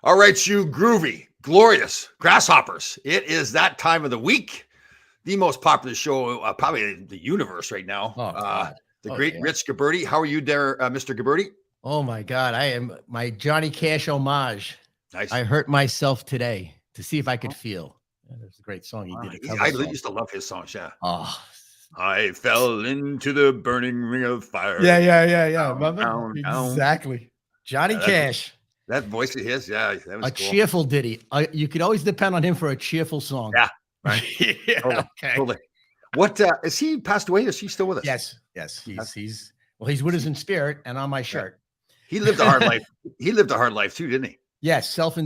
All right, you groovy, glorious grasshoppers. It is that time of the week. The most popular show, probably in the universe right now. Oh, God. The Oh, great yeah. Rich Gabberty. How are you there, Mr. Gabberty? Oh, my God. I am my Johnny Cash homage. Nice. I hurt myself today to see if I could feel. Yeah, that's a great song. He did a cover I song. used to love his songs. Yeah. Oh, I fell into the burning ring of fire. yeah. Down, Remember? down, down. Exactly. Johnny Yeah, Cash, that voice of his, yeah, that was a cool. cheerful ditty. You could always depend on him for a cheerful song. Yeah, right. Yeah, Totally, okay. totally. What is he passed away? Is he still with us? Yes. He's with us in spirit and on my shirt. He lived a hard life. He lived a hard life too, didn't he? Yes, self.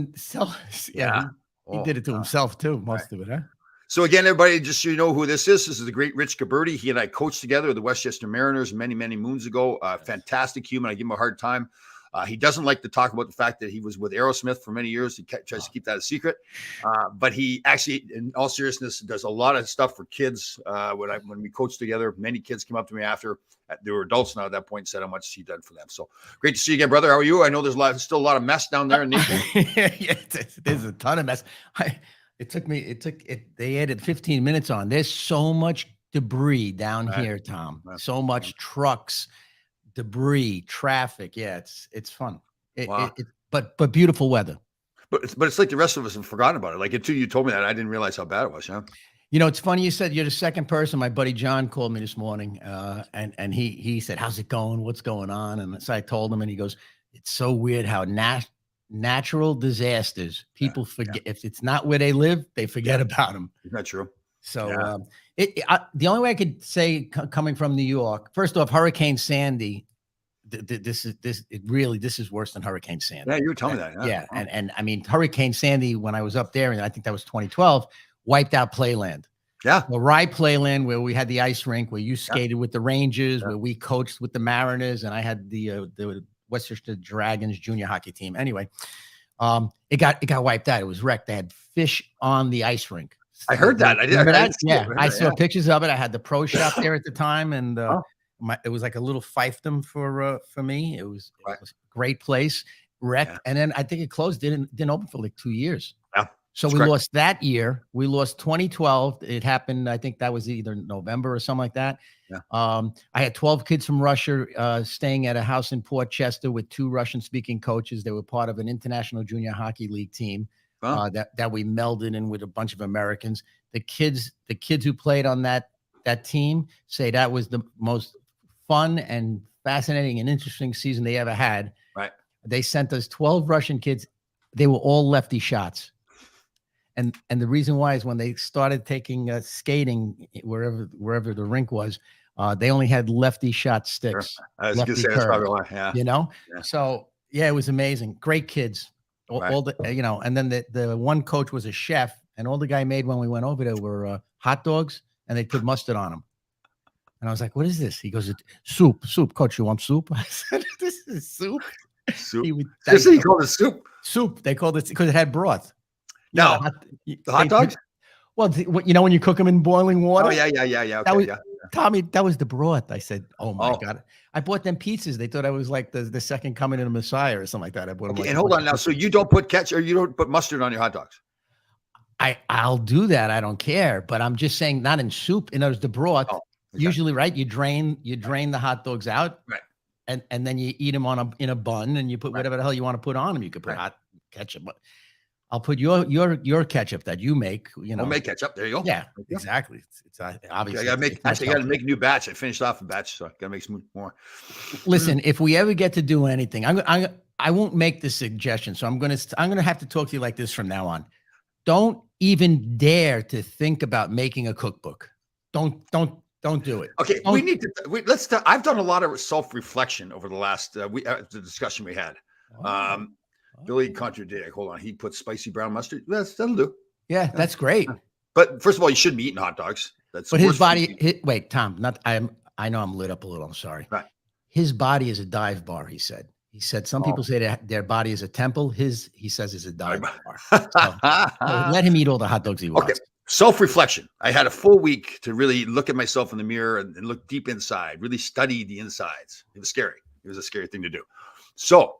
Yeah, he Oh, did it to himself too, most of it, huh? So again, everybody, just so you know who this is. This is the great Rich Gabberty. He and I coached together with the Westchester Mariners many, many moons ago. Fantastic human. I give him a hard time. He doesn't like to talk about the fact that he was with Aerosmith for many years. He tries to keep that a secret. But he actually, in all seriousness, does a lot of stuff for kids. When we coached together, many kids came up to me after. They were adults now at that point and said how much he done for them. So great to see you again, brother. How are you? I know there's still a lot of mess down there in Naples. Yeah, there's a ton of mess. They added 15 minutes on. There's so much debris down here, Tom. So much trucks, debris, traffic. Yeah, it's fun. But beautiful weather. But it's like the rest of us have forgotten about it. Like until you told me that, I didn't realize how bad it was. Yeah. You know, it's funny you said you're the second person. My buddy John called me this morning, and he said, "How's it going? What's going on?" And so I told him, and he goes, "It's so weird how natural disasters people forget. If it's not where they live, they forget about them." Isn't that true? So the only way I could say, coming from New York, first off, Hurricane Sandy. This is worse than Hurricane Sandy. Yeah, you were telling me that. Yeah. And I mean, Hurricane Sandy, when I was up there, and I think that was 2012, wiped out Playland. Yeah. The Rye Playland, where we had the ice rink, where you skated with the Rangers, where we coached with the Mariners, and I had the Westchester Dragons junior hockey team. Anyway, it got wiped out. It was wrecked. They had fish on the ice rink. I heard that. I did. I saw pictures of it. I had the pro shop there at the time, and it was like a little fiefdom for me. It was a great place, wrecked, and then I think it closed. Didn't open for like 2 years. Yeah. So we lost that year. We lost 2012. It happened. I think that was either November or something like that. Yeah. I had 12 kids from Russia staying at a house in Port Chester with 2 Russian-speaking coaches. They were part of an international junior hockey league team that we melded in with a bunch of Americans. The kids who played on that team say that was the most fun and fascinating and interesting season they ever had. Right. They sent us 12 Russian kids. They were all lefty shots. And the reason why is when they started taking skating wherever the rink was, they only had lefty shot sticks. Sure. I was going to say that's probably why. Yeah. You know? Yeah. So yeah, it was amazing. Great kids. All the and then the one coach was a chef, and all the guy made when we went over there were hot dogs, and they put mustard on them. And I was like, "What is this?" He goes, "Soup. Coach, you want soup?" I said, "This is soup." Soup. He called it soup. Soup. They called it because it had broth. No, the hot dogs. Well, when you cook them in boiling water. Oh yeah. Okay, Tommy, that was the broth. I said, "Oh my God!" I bought them pizzas. They thought I was like the second coming of the Messiah or something like that. I bought them. And hold on now. So you don't put ketchup, or you don't put mustard on your hot dogs? I'll do that. I don't care. But I'm just saying, not in soup. In other words, the broth. Oh, okay. Usually, right? You drain the hot dogs out, right? And then you eat them in a bun, and you put whatever the hell you want to put on them. You could put hot ketchup, but I'll put your ketchup that you make. Homemade ketchup. There you go. Yeah, exactly. It's obviously. I got to make a new batch. I finished off a batch, so I got to make some more. Listen, if we ever get to do anything, I won't make this suggestion. So I'm gonna have to talk to you like this from now on. Don't even dare to think about making a cookbook. Don't do it. Okay, we need to. I've done a lot of self-reflection over the last the discussion we had. Billy contradicted. Hold on, he put spicy brown mustard. That'll do. Yeah, that's great. But first of all, you shouldn't be eating hot dogs. But his body. Wait, Tom. I know I'm lit up a little. I'm sorry. Right. His body is a dive bar. He said. Some people say that their body is a temple. He says is a dive bar. So let him eat all the hot dogs he wants. Okay. Self-reflection. I had a full week to really look at myself in the mirror and look deep inside. Really study the insides. It was scary. It was a scary thing to do. So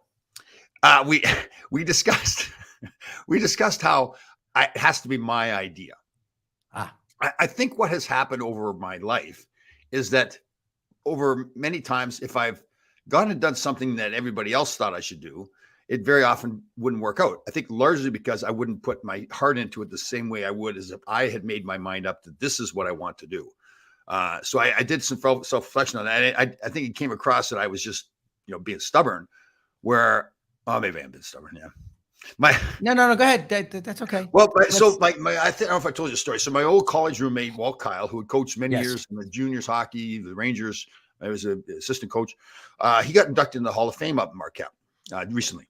we discussed we discussed how it has to be my idea. Ah. I think what has happened over my life is that over many times, if I've gone and done something that everybody else thought I should do, it very often wouldn't work out. I think largely because I wouldn't put my heart into it the same way I would as if I had made my mind up that this is what I want to do. So I did some self-reflection on that. I think it came across that I was just, being stubborn where, maybe I'm being stubborn. Yeah. No, go ahead. That's okay. Well, I don't know if I told you a story. So my old college roommate, Walt Kyle, who had coached many years in the juniors hockey, the Rangers, I was an assistant coach. He got inducted in the Hall of Fame up in Marquette recently.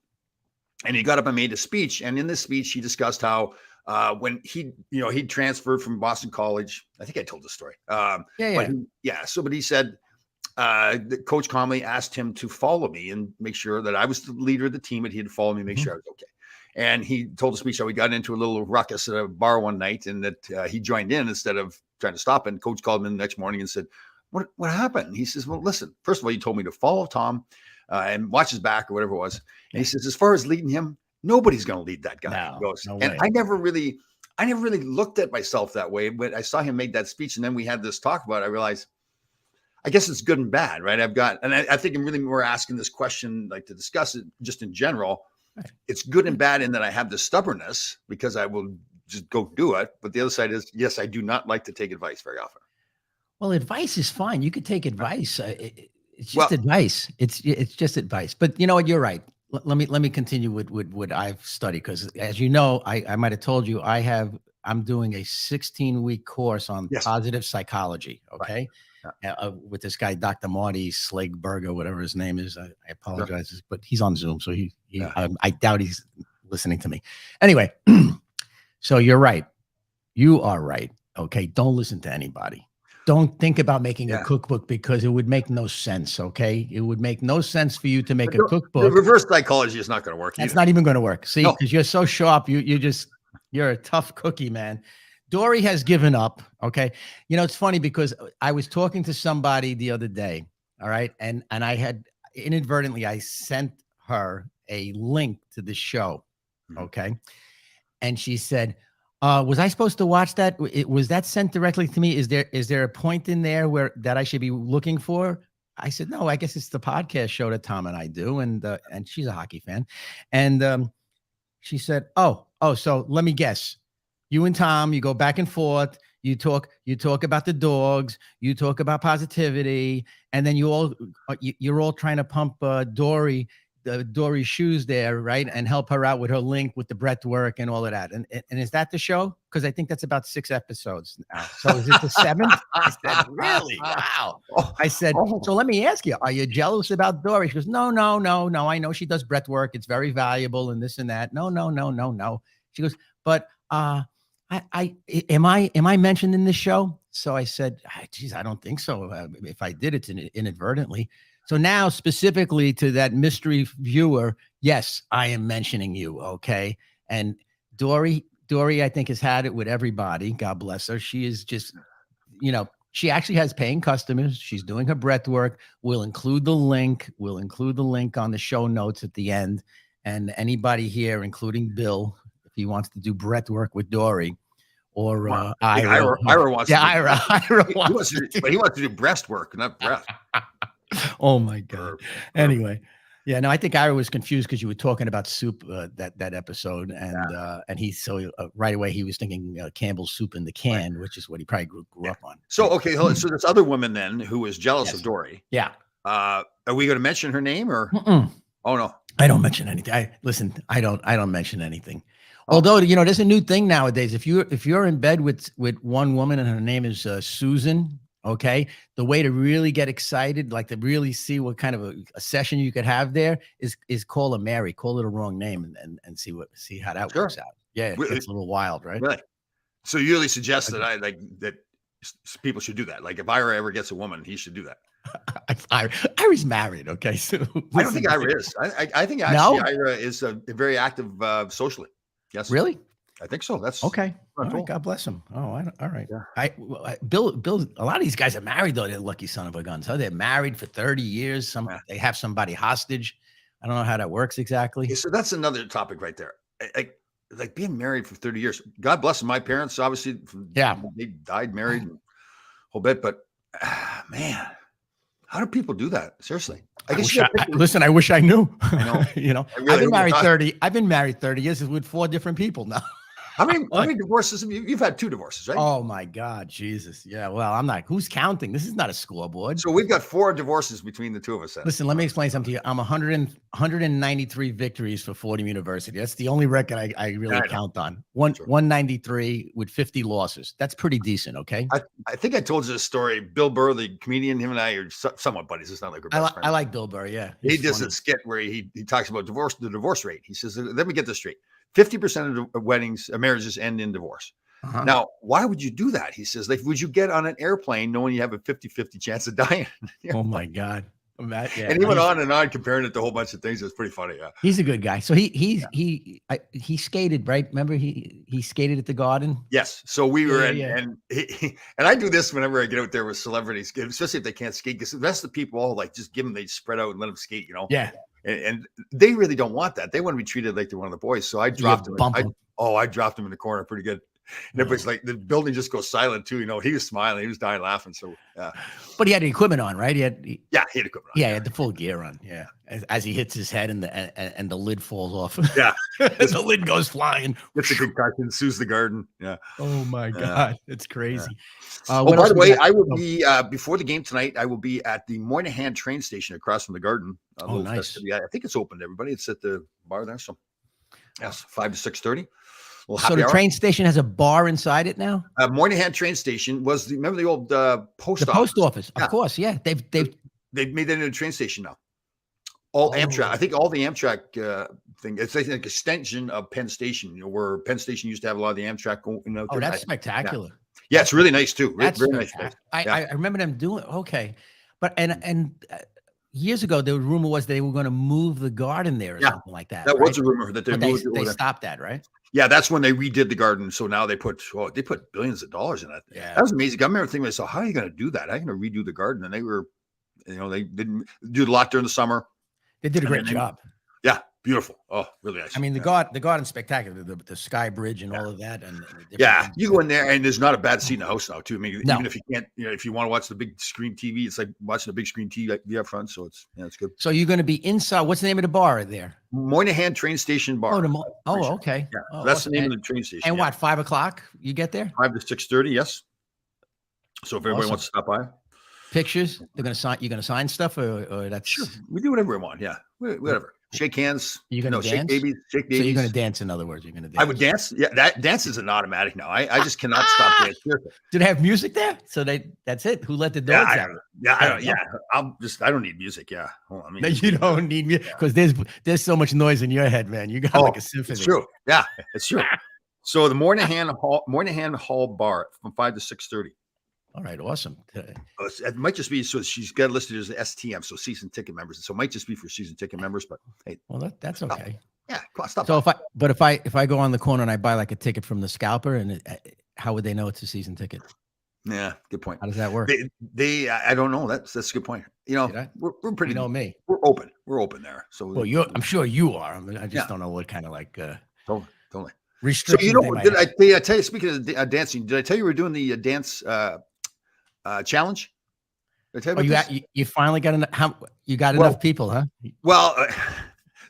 And he got up and made a speech. And in this speech, he discussed how when he'd transferred from Boston College. I think I told the story. But he said that Coach Comley asked him to follow me and make sure that I was the leader of the team, and he'd follow me, make sure I was okay. And he told the speech how we got into a little ruckus at a bar one night, and that he joined in instead of trying to stop. And Coach called him in the next morning and said, "What happened?" He says, "Well, listen. First of all, you told me to follow Tom and watch his back or whatever it was." And he says, "As far as leading him, nobody's going to lead that guy." And I never really looked at myself that way. But I saw him make that speech, and then we had this talk about it. I realized, I guess it's good and bad, right? I think I'm really more asking this question, like to discuss it just in general. Right. It's good and bad in that I have the stubbornness because I will just go do it. But the other side is, yes, I do not like to take advice very often. Well, advice is fine. You could take advice. It's just advice. It's just advice. But you know what? You're right. Let me continue with what I've studied, because as you know, I might have told you I'm doing a 16-week course on positive psychology. Okay. Right. With this guy, Dr. Marty Slagberger, whatever his name is. I apologize, but he's on Zoom, so I doubt he's listening to me. Anyway, so you're right. You are right. Okay, don't listen to anybody. Don't think about making a cookbook, because it would make no sense. Okay, it would make no sense for you to make a cookbook. The reverse psychology is not going to work. It's not even going to work. See, because you're so sharp. You're a tough cookie, man. Dory has given up. Okay. It's funny because I was talking to somebody the other day. All right. And I had inadvertently, I sent her a link to the show. Okay. And she said, was I supposed to watch that? Was that sent directly to me? Is there a point in there that I should be looking for? I said, no, I guess it's the podcast show that Tom and I do. And she's a hockey fan. And she said, oh, so let me guess. You and Tom, you go back and forth. You talk about the dogs. You talk about positivity, and then you're all trying to pump Dory's shoes there, right? And help her out with her link with the breath work and all of that. And is that the show? Because I think that's about 6 episodes now. So is it the 7th? I said, really? Wow. I said, so let me ask you, are you jealous about Dory? She goes, no. I know she does breath work. It's very valuable and this and that. No. She goes, but am I mentioned in this show? So I said, geez, I don't think so. If I did, it's inadvertently. So now specifically to that mystery viewer, yes, I am mentioning you. Okay. And Dory, I think, has had it with everybody. God bless her. She is just, she actually has paying customers. She's doing her breath work. We'll include the link. On the show notes at the end. And anybody here, including Bill, if he wants to do breath work with Dory, or Ira wants to. Ira wants to do, but he wants to do breast work, not breath. Oh my God. Anyway, I think Ira was confused because you were talking about soup that episode, and he right away he was thinking Campbell's soup in the can, which is what he probably grew up on. So okay, so this other woman then who was jealous of Dory. Yeah. Are we going to mention her name or? Oh no, I don't mention anything. I don't mention anything. Although, there's a new thing nowadays. If you're in bed with one woman and her name is Susan, okay, the way to really get excited, like to really see what kind of a session you could have there is call her Mary, call it a wrong name and see how that works out. Yeah, it's a little wild, right? Really? So you really suggest that that people should do that. Like if Ira ever gets a woman, he should do that. Ira's married, okay? So I don't think Ira is. I think actually Ira is very active socially. Yes. Really? I think so. That's okay. All right, God bless him. Oh, all right. Yeah. Bill, a lot of these guys are married though. They're lucky son of a gun. So they're married for 30 years. They have somebody hostage. I don't know how that works exactly. Okay, so that's another topic right there. like being married for 30 years. God bless them. My parents, obviously, they died married and a whole bit. But man, how do people do that? Seriously. Listen, I wish I knew. I know. You know, really I've been married 30. I've been married 30 years with 4 different people now. How many divorces have you've had? 2 divorces, right? Oh my God, Jesus. Yeah. Well, I'm not. Who's counting? This is not a scoreboard. So we've got 4 divorces between the 2 of us. Then. Listen, let me explain something to you. I'm 193 victories for Fordham University. That's the only record I really count on. 193 with 50 losses. That's pretty decent. Okay. I think I told you this story. Bill Burr, the comedian, him and I are somewhat buddies. It's not like we're best friends. I like Bill Burr. Yeah. He does a skit where he talks about the divorce rate. He says, let me get this straight. 50% of the weddings, marriages end in divorce. Now, why would you do that? He says, like, would you get on an airplane knowing you have a 50-50 chance of dying? Oh my God. And he went on and on comparing it to a whole bunch of things. It's pretty funny. Yeah. He's a good guy. So he skated, right? Remember he skated at the Garden? Yes. So we were and I do this whenever I get out there with celebrities, especially if they can't skate, because the rest of the people all like just give them, they spread out and let them skate, you know? Yeah. And they really don't want that. They want to be treated like they're one of the boys. So I dropped him. I dropped him in the corner pretty good. And everybody's like, the building just goes silent too. You know, he was smiling, he was dying laughing. So, but he had the equipment on, right? He had equipment on. Yeah, he had the full gear on. Yeah, as he hits his head and the lid falls off. Yeah, the lid goes flying. It's a concussion, sues the garden. Yeah. Oh my God, it's crazy. Yeah. By the way, I will be before the game tonight. I will be at the Moynihan train station across from the Garden. Nice. I think it's open to everybody. It's at the bar there. So, yes, 5 to 6:30. So the train station has a bar inside it now? Moynihan train station was remember the old post office? The post office, of course. Yeah, they've made that into a train station now. All Amtrak, I think all the Amtrak thing. It's like an extension of Penn Station, you know, where Penn Station used to have a lot of the Amtrak going out there. That's spectacular. Yeah, it's really nice too. That's very nice. I remember them doing but years ago, the rumor was they were going to move the Garden there or something like that. That was a rumor that they stopped that, right? Yeah, that's when they redid the Garden. So now they put billions of dollars in it. Yeah, that was amazing. I remember thinking, so how are you going to do that? How are you going to redo the Garden? And they were, you know, they didn't do a lot during the summer. They did a great job. Yeah, beautiful. Oh, really nice. I mean, the Garden's spectacular. The Sky Bridge and all of that. And you go in there and there's not a bad seat in the house now too. I mean, even if you can't, you know, if you want to watch the big screen TV, it's like watching a big screen TV up front. So it's good. So you're going to be inside. What's the name of the bar there? Moynihan train station bar. Okay. Yeah, that's the name of the train station. And what, 5 o'clock you get there? 5 to 6:30. Yes. So if everybody wants to stop by. Pictures, they're going to sign. You're going to sign stuff, or that's sure. We do whatever we want. Yeah, whatever. Shake hands. You're going to dance. Shake babies. So you're going to dance. In other words, you're going to dance. I would dance. Yeah, that dance is an automatic now. I just cannot stop dancing. Do they have music there? So that's it. Who let the dogs out? I don't need music. Yeah. Well, I mean, no, you don't need music because there's so much noise in your head, man. You got like a symphony. It's true. Yeah, it's true. So the Moynihan Hall bar from 5 to 6:30. All right, awesome. It might just be so she's got listed as STM, so season ticket members. So it might just be for season ticket members, but hey, well, that's okay. Yeah, stop. So if I go on the corner and I buy like a ticket from the scalper, and how would they know it's a season ticket? Yeah, good point. How does that work? I don't know. That's a good point. You know, we're pretty. You know me. We're open. We're open there. So I'm sure you are. I mean, I just don't know what kind of like totally. Restrictions. So you know, did I tell you? Speaking of dancing, did I tell you we were doing the dance? Challenge. You finally got enough. You got enough people, huh? Well,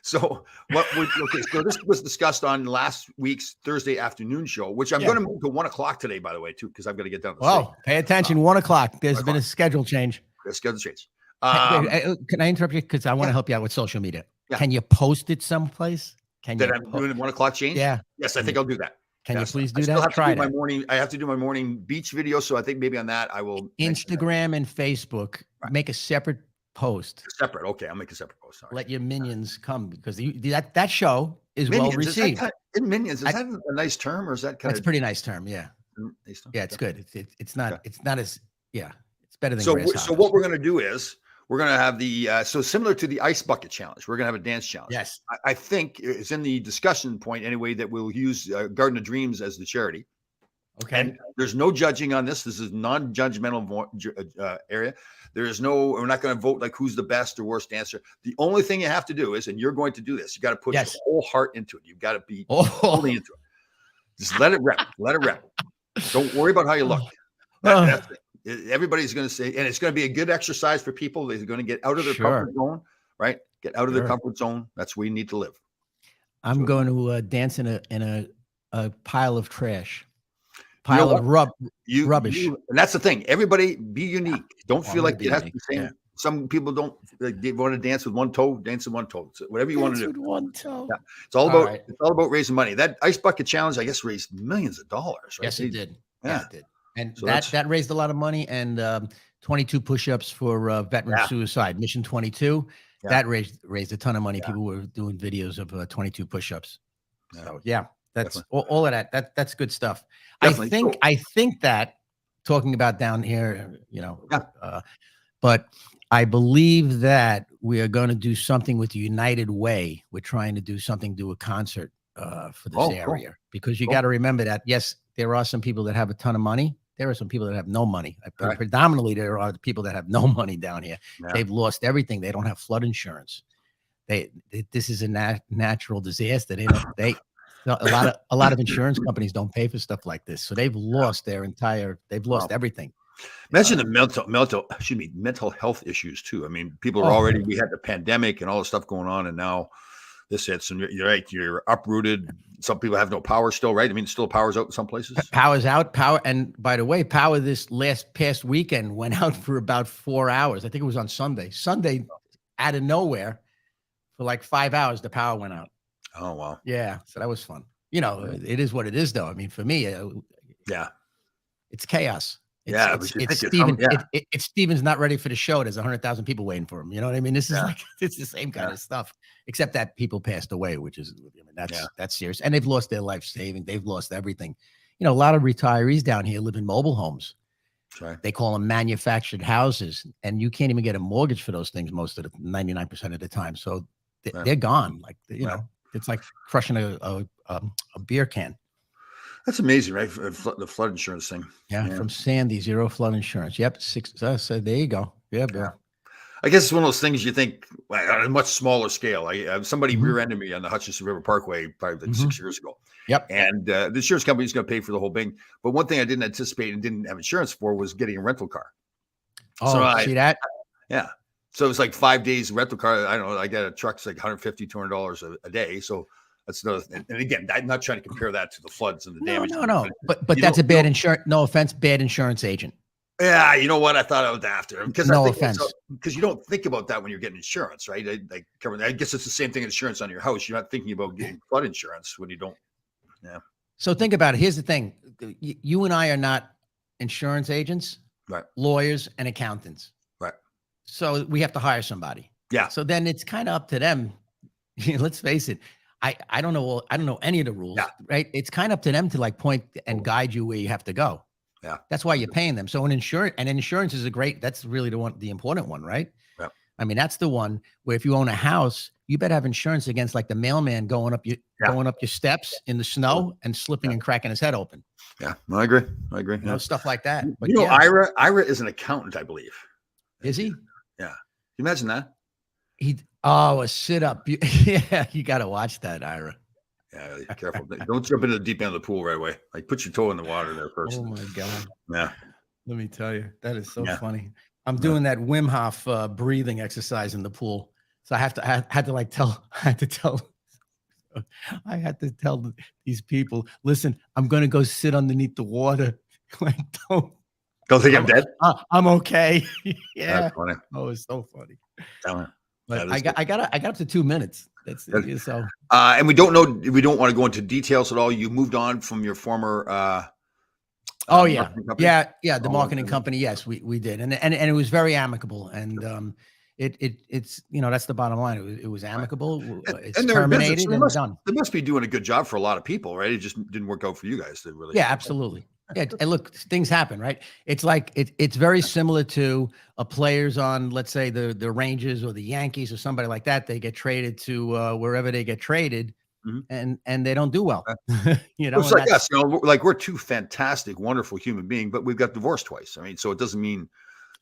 so this was discussed on last week's Thursday afternoon show, which I'm going to move to 1 o'clock today, by the way, too, because I've got to get down. Pay attention. 1 o'clock. There's been a schedule change. Schedule change. Can I interrupt you? Because I want to help you out with social media. Yeah. Can you post it someplace? I'm doing the 1 o'clock change? Yeah. Yes, I think I'll do that. Can you please do that? Try it. I have to do my morning beach video, so I think maybe on that I will. Instagram and Facebook, make a separate post. Separate, okay. I'll make a separate post. Let your minions come because that show is well received. Minions, is that a nice term, or is that kind of? That's a pretty nice term. Yeah. Yeah, it's good. It's not as it's better than. So what we're going to do is. We're going to have so similar to the ice bucket challenge, we're going to have a dance challenge. Yes. I think it's in the discussion point anyway, that we'll use Garden of Dreams as the charity. Okay. And there's no judging on this. This is non-judgmental area. There is no, we're not going to vote like who's the best or worst dancer. The only thing you have to do is, and you're going to do this, you got to put your whole heart into it. You've got to be fully into it. Just let it rip. Let it rip. Don't worry about how you look. That's it. Everybody's going to say, and it's going to be a good exercise for people. They're going to get out of their comfort zone, right? Get out of their comfort zone. That's where you need to live. I'm going to dance in a pile of trash. Pile of rubbish. And that's the thing. Everybody be unique. Don't feel like it has to be the same. Yeah. Some people don't. They want to dance with one toe, dance with one toe. So whatever you want to do. With one toe. Yeah. It's all about it's all about raising money. That ice bucket challenge, I guess, raised millions of dollars. Right? Yes, it did. Yeah, it did. And so that raised a lot of money. And 22 push-ups for veteran suicide. Mission 22. Yeah. That raised a ton of money. Yeah. People were doing videos of 22 push-ups. Yeah. So that's all of that. That's good stuff. Definitely. I think that talking about down here, but I believe that we are going to do something with the United Way. We're trying to do something, do a concert for this area, because you got to remember that, yes, there are some people that have a ton of money. There are some people that have no money. Right. Predominantly, there are people that have no money down here. Yeah. They've lost everything. They don't have flood insurance. This is a natural disaster. A lot of insurance companies don't pay for stuff like this. So they've lost they've lost everything. Mention the mental health issues too. I mean, people are we had the pandemic and all the stuff going on, and now this hits, and you're right, you're uprooted. Some people have no power still, right? I mean, still power's out in some places. Power's out. And by the way, power this past weekend went out for about 4 hours. I think it was on Sunday. Sunday, out of nowhere, for like 5 hours, the power went out. Oh, wow. Yeah. So that was fun. It is what it is, though. I mean, for me, it's chaos. It's Steven's not ready for the show. There's 100,000 people waiting for him. You know what I mean? This is it's the same kind of stuff, except that people passed away, which is, that's serious. And they've lost their life saving. They've lost everything. A lot of retirees down here live in mobile homes. Right. They call them manufactured houses, and you can't even get a mortgage for those things 99% of the time. So they're gone. Like, it's like crushing a beer can. That's amazing, right? The flood insurance thing. Yeah, from Sandy, zero flood insurance. Yep, so there you go. Yeah, Bill. I guess it's one of those things you think on a much smaller scale. Somebody rear-ended me on the Hutchinson River Parkway probably like 6 years ago. Yep. And the insurance company is going to pay for the whole thing. But one thing I didn't anticipate and didn't have insurance for was getting a rental car. Oh, see that? Yeah. So it's like 5 days rental car. I don't know. I got a truck. It's like $150, $200 a day. So that's another thing. And again, I'm not trying to compare that to the floods and the damage. No. But that's a bad insurance. No offense, bad insurance agent. Yeah, you know what? I thought I was after because no offense. Because you don't think about that when you're getting insurance, right? I guess it's the same thing. Insurance on your house. You're not thinking about getting flood insurance when you don't. Yeah. So think about it. Here's the thing: you and I are not insurance agents, right? Lawyers and accountants, right? So we have to hire somebody. Yeah. So then it's kind of up to them. Let's face it. I don't know any of the rules, right? It's kind of up to them to point and guide you where you have to go. Yeah. That's why you're paying them. So insurance is that's really the important one, right? Yeah. I mean, that's the one where if you own a house, you better have insurance against like the mailman going up your steps in the snow and slipping and cracking his head open. Yeah. No, I agree. Stuff like that. But Ira is an accountant, I believe. Is he? Yeah. Can you imagine that? A sit up. Yeah, you got to watch that, Ira. Yeah, careful. Don't jump into the deep end of the pool right away. Put your toe in the water there first. Oh my God. Yeah. Let me tell you, that is so funny. I'm doing that Wim Hof breathing exercise in the pool. So I had to tell these people, listen, I'm going to go sit underneath the water. Don't think I'm dead. I'm okay. Yeah. That's funny. Oh, it's so funny. But I got up to 2 minutes. That's so. And we don't want to go into details at all. You moved on from your former. The marketing company. Yes, we did, and it was very amicable, and it's that's the bottom line. It was amicable. It's terminated and done. They must be doing a good job for a lot of people, right? It just didn't work out for you guys. Yeah, absolutely. Yeah, and look, things happen, right? It's like it's very similar to players on, let's say, the Rangers or the Yankees or somebody like that. They get traded to wherever they get traded, and they don't do well. You know, It's like us, you know, like we're two fantastic, wonderful human beings, but we've got divorced twice. I mean, so it doesn't mean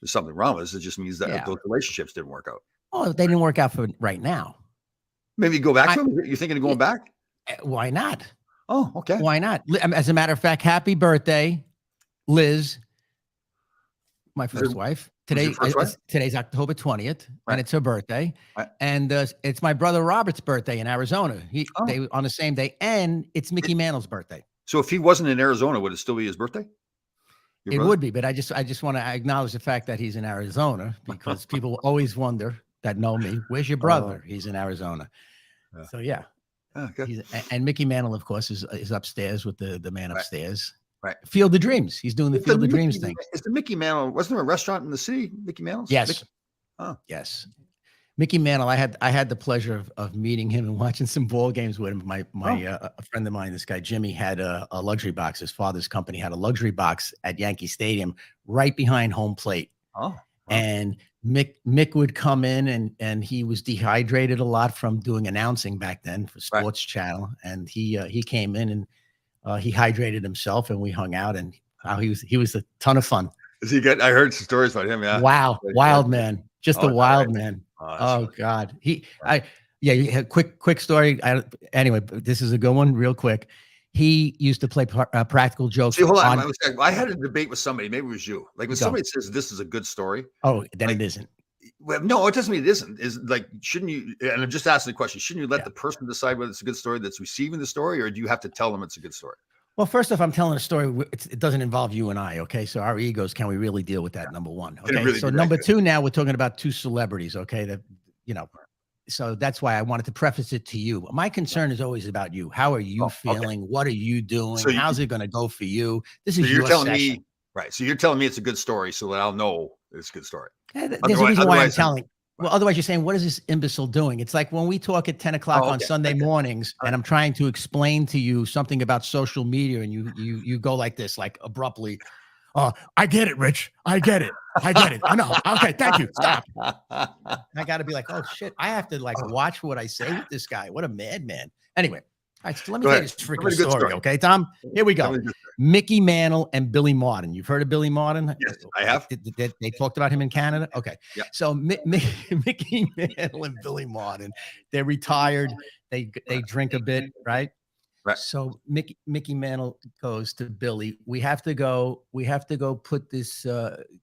there's something wrong with us. It just means that those relationships didn't work out. Oh, they didn't work out for right now. Maybe go back to them. You're thinking of going back? Why not? Oh, okay. Why not? As a matter of fact, happy birthday, Liz, my first wife. Today's October 20th, and it's her birthday. And it's my brother Robert's birthday in Arizona. They on the same day, and it's Mickey Mantle's birthday. So if he wasn't in Arizona, would it still be his birthday? It would be, but I just want to acknowledge the fact that he's in Arizona, because people always wonder that know me, where's your brother? He's in Arizona. So yeah. And Mickey Mantle, of course, is upstairs with the man upstairs. Right. Field of Dreams. He's doing the Field of Dreams thing. Is the Mickey Mantle, wasn't there a restaurant in the city, Mickey Mantle's? Yes. Yes. Mickey Mantle, I had the pleasure of meeting him and watching some ball games with him. A friend of mine, this guy Jimmy, had a luxury box. His father's company had a luxury box at Yankee Stadium right behind home plate. And Mick would come in, and he was dehydrated a lot from doing announcing back then for Sports Channel. And he came in and he hydrated himself, and we hung out, and he was a ton of fun. Is he good? I heard some stories about him. Yeah. Wow. Wild man. Just a wild man. Oh God. Quick story. Anyway, this is a good one real quick. He used to play practical jokes. See, hold on. I had a debate with somebody. Maybe it was you. Like when somebody says this is a good story. Oh, then it isn't. Well, no, it doesn't mean it isn't. Is like, shouldn't you? And I'm just asking the question. Shouldn't you let the person decide whether it's a good story that's receiving the story, or do you have to tell them it's a good story? Well, first off, I'm telling a story. It doesn't involve you and I. Okay. So our egos, can we really deal with that? Number one. Okay. Really so number two, now we're talking about two celebrities. Okay. That, you know, so that's why I wanted to preface it to you. My concern is always about you. How are you feeling? What are you doing? So how's it going to go for you? This is your telling session. Me, right. So you're telling me it's a good story so that I'll know it's a good story. Yeah, there's a reason why I'm telling. Well, otherwise you're saying, what is this imbecile doing? It's like when we talk at 10 o'clock on Sunday mornings, and I'm trying to explain to you something about social media, and you go like this, like abruptly. I get it, Rich. I get it. I know. Okay, thank you. Stop. I got to be like, oh shit. I have to like watch what I say with this guy. What a madman. Anyway. All right, so let me tell you this freaking story, okay, Tom? Here we go. Mickey Mantle and Billy Martin. You've heard of Billy Martin? Yes, I have. They talked about him in Canada? Okay. Yeah. So Mickey Mantle and Billy Martin, they're retired. They drink a bit, right? Right. So Mickey Mantle goes to Billy. We have to go put this,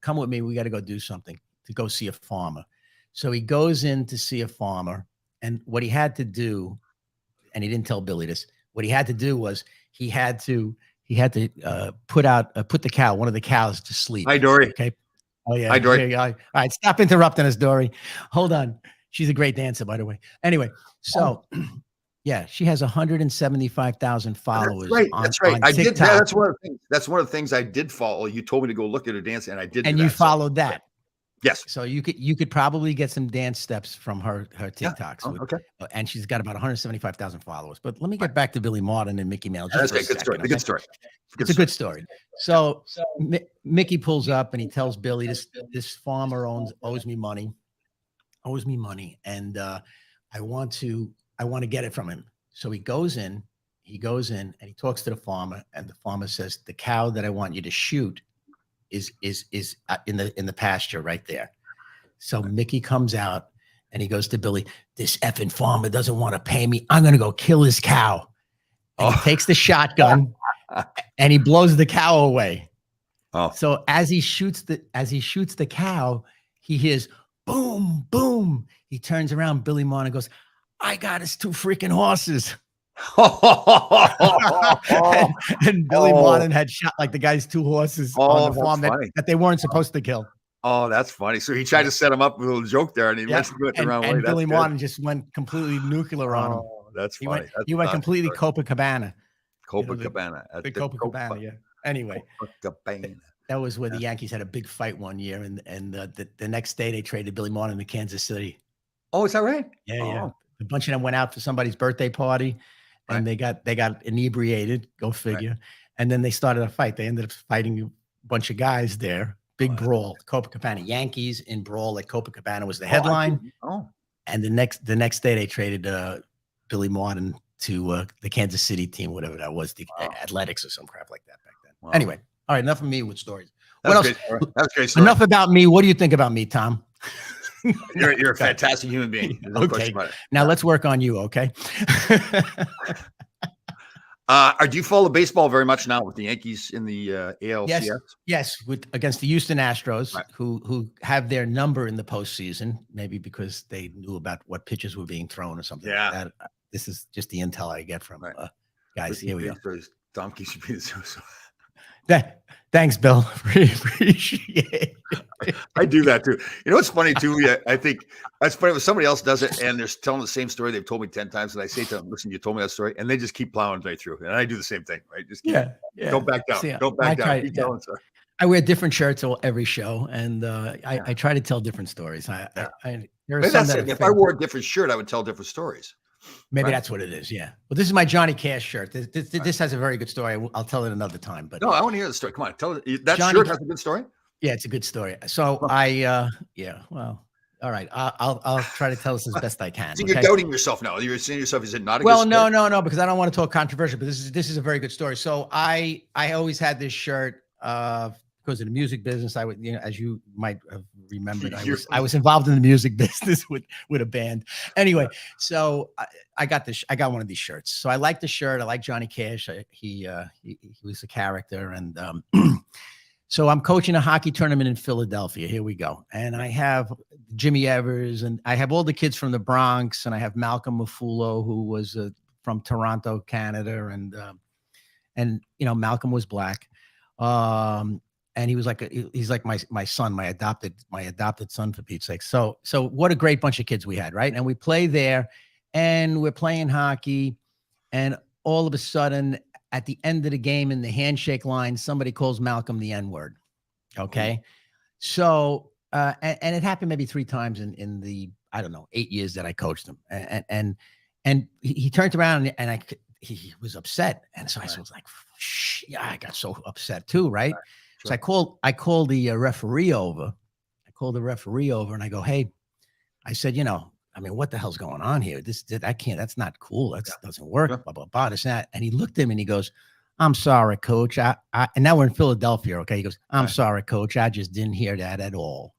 come with me. We got to go do something, to go see a farmer. So he goes in to see a farmer, and what he had to do, and he didn't tell Billy this, what he had to do was he had to put the cow, one of the cows, to sleep. Hi, Dory. Okay. Oh yeah. Hi, Dory. All right. Stop interrupting us, Dory. Hold on. She's a great dancer, by the way. Anyway, so yeah, she has 175,000 followers. That's right. I did. That's one of the things. That's one of the things I did follow. You told me to go look at her dance, and I did. And you followed that. Yes. So you could probably get some dance steps from her TikToks. Yeah. Okay. And she's got about 175,000 followers. But let me get back to Billy Martin and Mickey Mantle. That's a good story. Good story. It's a good story. So Mickey pulls up and he tells Billy, this farmer owes me money, and I want to get it from him. So he goes in and he talks to the farmer, and the farmer says, the cow that I want you to shoot is in the pasture right there. So Mickey comes out and he goes to Billy, this effing farmer doesn't want to pay me. I'm going to go kill his cow. And he takes the shotgun and he blows the cow away. So as he shoots the cow, he hears boom, boom. He turns around, Billy Martin goes, I got his 2 freaking horses. and Billy Martin had shot like the guy's 2 horses on the farm that they weren't supposed to kill. Oh, that's funny. So he tried to set him up with a little joke there, and he went the wrong way. And Billy Martin just went completely nuclear on him. That's funny. He went completely Copacabana. Copacabana. The Copacabana, yeah. Anyway, that was where the Yankees had a big fight one year, and the next day they traded Billy Martin to Kansas City. Oh, is that right? Yeah. A bunch of them went out for somebody's birthday party. And they got inebriated, go figure. Right. And then they started a fight. They ended up fighting a bunch of guys there. Big brawl. Copacabana Yankees in brawl at Copacabana was the headline. And the next day they traded Billy Martin to the Kansas City team, whatever that was, the Athletics or some crap like that back then. Wow. Anyway, all right, enough of me with stories. That's What a else? great story. That's a great story. Enough about me. What do you think about me, Tom? You're a fantastic human being. There's no question about it. Now let's work on you, okay? Do you follow baseball very much now with the Yankees in the ALCS? Yes, against the Houston Astros, right, who have their number in the postseason, maybe because they knew about what pitches were being thrown or something like that. This is just the intel I get from guys. Here we go. Tom keeps being so. Thanks, Bill. Appreciate it. I do that too. You know what's funny too? I think that's funny when somebody else does it and they're telling the same story they've told me 10 times, and I say to them, "Listen, you told me that story," and they just keep plowing right through. And I do the same thing, right? Just keep, don't back down. Don't back down. Keep telling story. I wear different shirts every show, and I try to tell different stories. If I wore a different shirt, I would tell different stories. Maybe that's what it is. Yeah. Well, this is my Johnny Cash shirt. This has a very good story. I'll tell it another time. But no, I want to hear the story. Come on, tell it. That Johnny shirt has a good story. Yeah, it's a good story. So well, all right. I'll try to tell this as best I can. So you're doubting yourself now. You're saying to yourself, is it not a good story? No, because I don't want to talk controversial. But this is a very good story. So I always had this shirt because of the music business. I would, as you might have remembered, I was involved in the music business with a band. Anyway, so I got one of these shirts. So I like the shirt. I like Johnny Cash. He was a character, and so I'm coaching a hockey tournament in Philadelphia. Here we go. And I have Jimmy Evers, and I have all the kids from the Bronx, and I have Malcolm Mafulo, who was from Toronto, Canada. And Malcolm was black. And he was he's like my son, my adopted son, for Pete's sake. So what a great bunch of kids we had, right? And we play there, and we're playing hockey, and all of a sudden, at the end of the game in the handshake line, somebody calls Malcolm the N-word. Okay. So, and it happened maybe 3 times in the, I don't know, 8 years that I coached him. And he turned around and he was upset. And so I was like, I got so upset too. Right. Sure. So I called the referee over. And I go, hey, I said, what the hell's going on here? That's not cool. That doesn't work. Sure. Blah, blah, blah, this and that. And he looked at me and he goes, I'm sorry, coach. And now we're in Philadelphia. Okay. He goes, I'm sorry, coach. I just didn't hear that at all.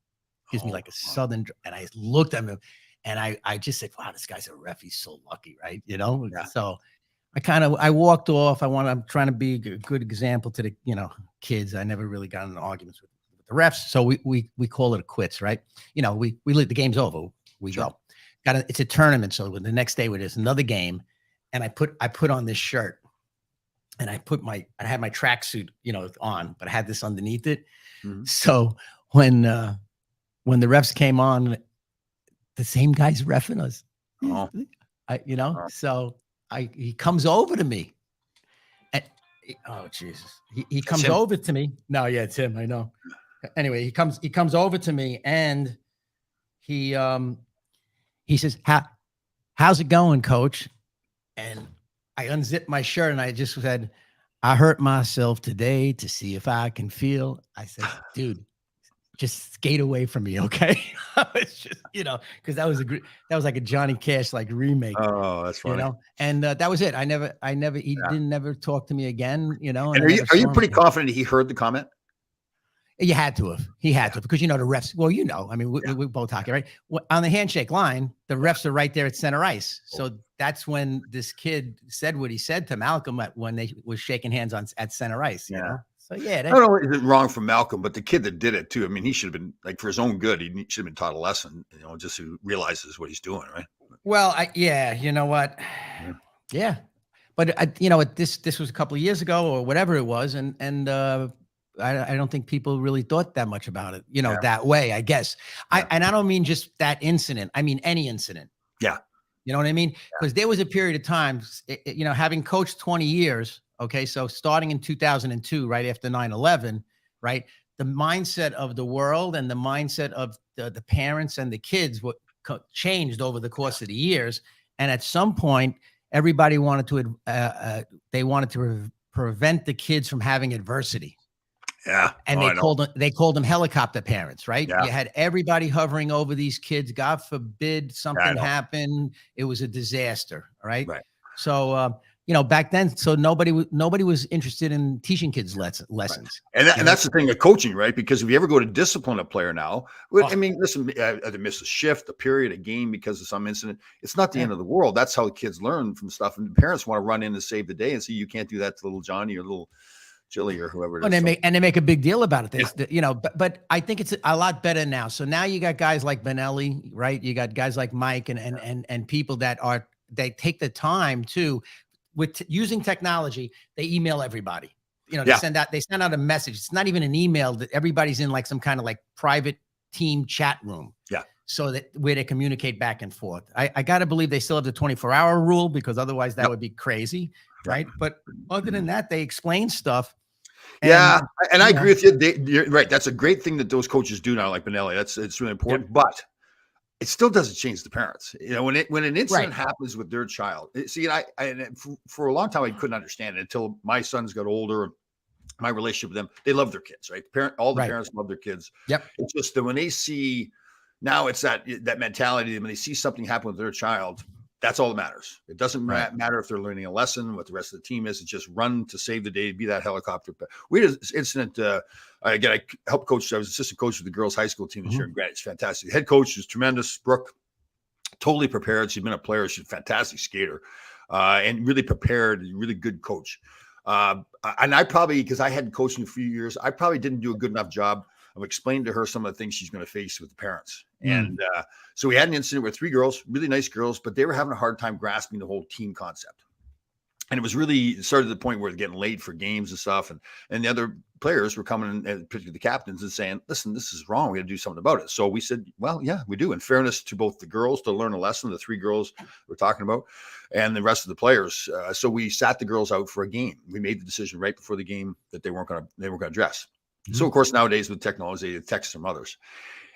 Gives me like a Southern, and I looked at him and I just said, wow, this guy's a ref. He's so lucky. Right. Yeah. So I walked off. I'm trying to be a good example to the, kids. I never really got in arguments with the refs. So we call it a quits, right? We let the game's over. We go. It's a tournament. So the next day there's another game, and I put on this shirt, and I had my tracksuit, on, but I had this underneath it. Mm-hmm. So when the refs came on, the same guy's reffing us. So he comes over to me, and Jesus, he comes over to me. No, yeah, it's him. I know. Anyway, he comes over to me, and he says, how's it going, coach? And I unzipped my shirt and I just said, I hurt myself today to see if I can feel. I said, dude, just skate away from me. Okay. It's just, cause that was like a Johnny Cash, remake. Oh, that's funny. And that was it. He didn't never talk to me again, And are you pretty confident he heard the comment? You had to have. He had to, because the refs. Well, I mean, we both hockey, right? On the handshake line, the refs are right there at center ice. So that's when this kid said what he said to Malcolm when they was shaking hands at center ice. You know. So yeah. I don't know if it's wrong for Malcolm, but the kid that did it too. I mean, he should have been for his own good. He should have been taught a lesson. Just so he realizes what he's doing, right? Well, you know what? Yeah. But this was a couple of years ago or whatever it was, and I don't think people really thought that much about it, that way, I guess. And I don't mean just that incident. I mean any incident. Yeah. You know what I mean? Because there was a period of time, having coached 20 years. Okay. So starting in 2002, right after 9/11, right? The mindset of the world and the mindset of the parents and the kids changed over the course of the years. And at some point, everybody wanted to prevent the kids from having adversity. Yeah. And they called them helicopter parents, right? Yeah. You had everybody hovering over these kids. God forbid something happened. It was a disaster. Right. So, back then, so nobody was interested in teaching kids lessons. Right. And that's the thing of coaching, right? Because if you ever go to discipline a player now, I mean, listen, they miss a shift, a period, a game because of some incident. It's not the end of the world. That's how kids learn from stuff. And the parents want to run in and save the day and see you can't do that to little Johnny or little Chili or whoever it is. And they make a big deal about it. But I think it's a lot better now. So now you got guys like Benelli, right? You got guys like Mike and people they take the time to, using technology, they email everybody. They send out a message. It's not even an email, that everybody's in like some kind of like private team chat room. Yeah. So that where they communicate back and forth. I got to believe they still have the 24-hour rule, because otherwise that would be crazy. Right. But other than that, they explain stuff. And I agree with you. You're right. That's a great thing that those coaches do now, like Benelli. It's really important, but it still doesn't change the parents. When an incident happens with their child, for a long time, I couldn't understand it until my sons got older. My relationship with them, they love their kids, right? All the parents love their kids. Yep. It's just that when they see, now it's that mentality, when they see something happen with their child, that's all that matters. It doesn't matter if they're learning a lesson, what the rest of the team is. It's just run to save the day, be that helicopter. But we had this incident. I helped coach. I was assistant coach with the girls' high school team this year in Greenwich. Fantastic. The head coach was tremendous. Brooke, totally prepared. She'd been a player. She's a fantastic skater, and really prepared. Really good coach. And I probably, because I hadn't coached in a few years, I probably didn't do a good enough job of explaining to her some of the things she's going to face with the parents. And so we had an incident with 3 girls, really nice girls, but they were having a hard time grasping the whole team concept. And it was really started to the point where they're getting late for games and stuff. And the other players were coming in, and particularly the captains, and saying, listen, this is wrong. We got to do something about it. So we said, well, yeah, we do. In fairness to both the girls, to learn a lesson, the 3 girls we're talking about, and the rest of the players. So we sat the girls out for a game. We made the decision right before the game that they weren't going to dress. So of course, nowadays with technology, they text their mothers.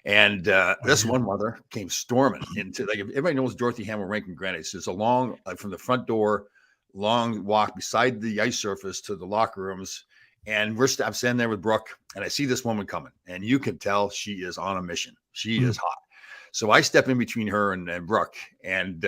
And this one mother came storming into, like, everybody knows Dorothy Hamill Rankin Granite. It's a long, from the front door, long walk beside the ice surface to the locker rooms. And I'm standing there with Brooke, and I see this woman coming, and you can tell she is on a mission. She is hot. So I step in between her and Brooke, and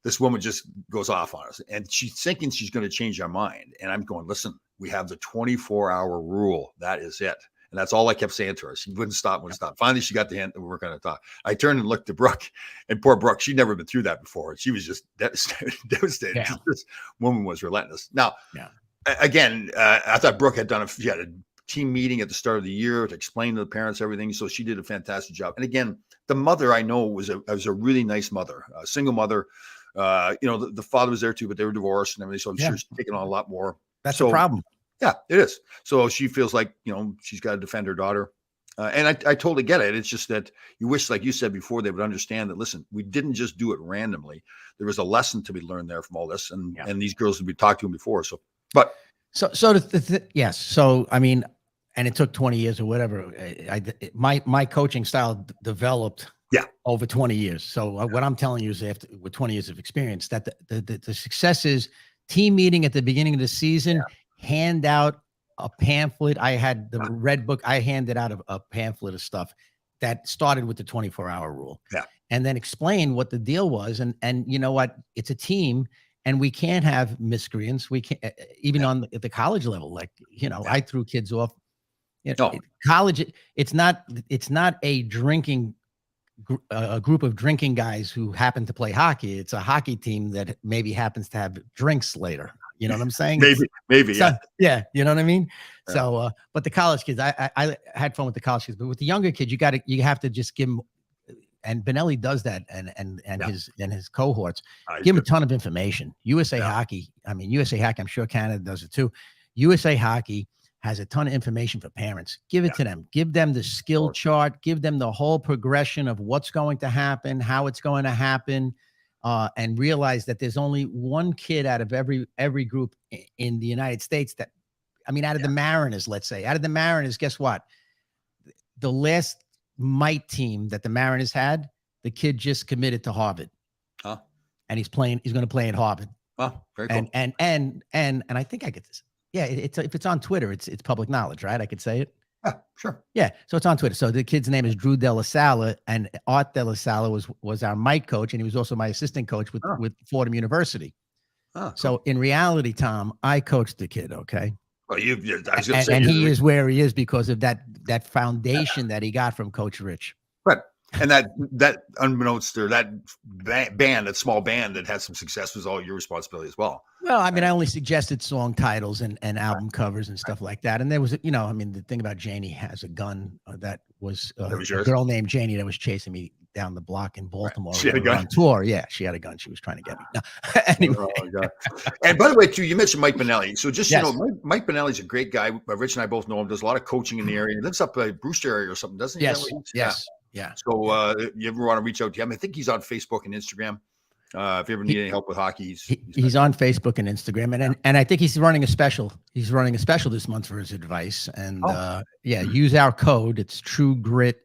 this woman just goes off on us, and she's thinking she's going to change our mind. And I'm going, listen, we have the 24-hour rule. That is it. And that's all I kept saying to her. She wouldn't stop. Finally, she got the hint that we weren't going to talk. I turned and looked at Brooke, and poor Brooke, she'd never been through that before. She was just devastated. Yeah. This woman was relentless. Now, again, I thought Brooke she had a team meeting at the start of the year to explain to the parents everything. So she did a fantastic job. And again, the mother I know was a really nice mother, a single mother. The father was there too, but they were divorced and everything. So I'm sure she's taking on a lot more. That's the problem. Yeah, it is. So she feels like, she's got to defend her daughter. And I totally get it. It's just that you wish, like you said before, they would understand that, listen, we didn't just do it randomly. There was a lesson to be learned there from all this. And these girls we talked to them before. Yes. So, I mean, and it took 20 years or whatever. My coaching style developed over 20 years. So what I'm telling you is, with 20 years of experience, that the success is team meeting at the beginning of the season, hand out a pamphlet. I had the red book. I handed out a pamphlet of stuff that started with the 24-hour rule, and then explain what the deal was. And you know what? It's a team, and we can't have miscreants. We can't, even at the college level. Like, I threw kids off. College. It's not a drinking. A group of drinking guys who happen to play hockey. It's a hockey team that maybe happens to have drinks later. You know what I'm saying? Maybe. Yeah. You know what I mean? Yeah. So, but the college kids, I had fun with the college kids, but with the younger kids, you have to just give them, and Benelli does that, and his cohorts, give them a ton of information. USA Hockey, I'm sure Canada does it too. USA Hockey has a ton of information for parents. Give it to them. Give them the skill chart. Give them the whole progression of what's going to happen, how it's going to happen, and realize that there's only one kid out of every group in the United States out of the Mariners, let's say. Out of the Mariners, guess what? The last mite team that the Mariners had, the kid just committed to Harvard. And he's going to play at Harvard. Oh, very cool. And I think I get this. Yeah, if it's on Twitter, it's public knowledge, right? I could say it. Yeah, sure. Yeah, so it's on Twitter. So the kid's name is Drew Della Sala, and Art Della Sala was our Mike coach, and he was also my assistant coach with Fordham University. So in reality, Tom, I coached the kid. Okay. Well, I was going to say, and he is where he is because of that foundation that he got from Coach Rich. Right. And that unbeknownst to that band, that small band that had some success, was all your responsibility as well. Well, I mean, I only suggested song titles and album covers and stuff like that. And there was, I mean, the thing about Janie has a gun that was a girl named Janie that was chasing me down the block in Baltimore. Right. She had a gun on tour. Yeah, she had a gun. She was trying to get me. No. Anyway. Oh, God. And by the way, too, you mentioned Mike Benelli. So just, Mike Benelli's a great guy. Rich and I both know him. Does a lot of coaching in the area. He lives up Brewster area or something, doesn't he? Yes. Yeah. So you ever want to reach out to him? I think he's on Facebook and Instagram. If you ever need any help with hockey, he's on Facebook and Instagram, and I think he's running a special. He's running a special this month for his advice. And use our code. It's True Grit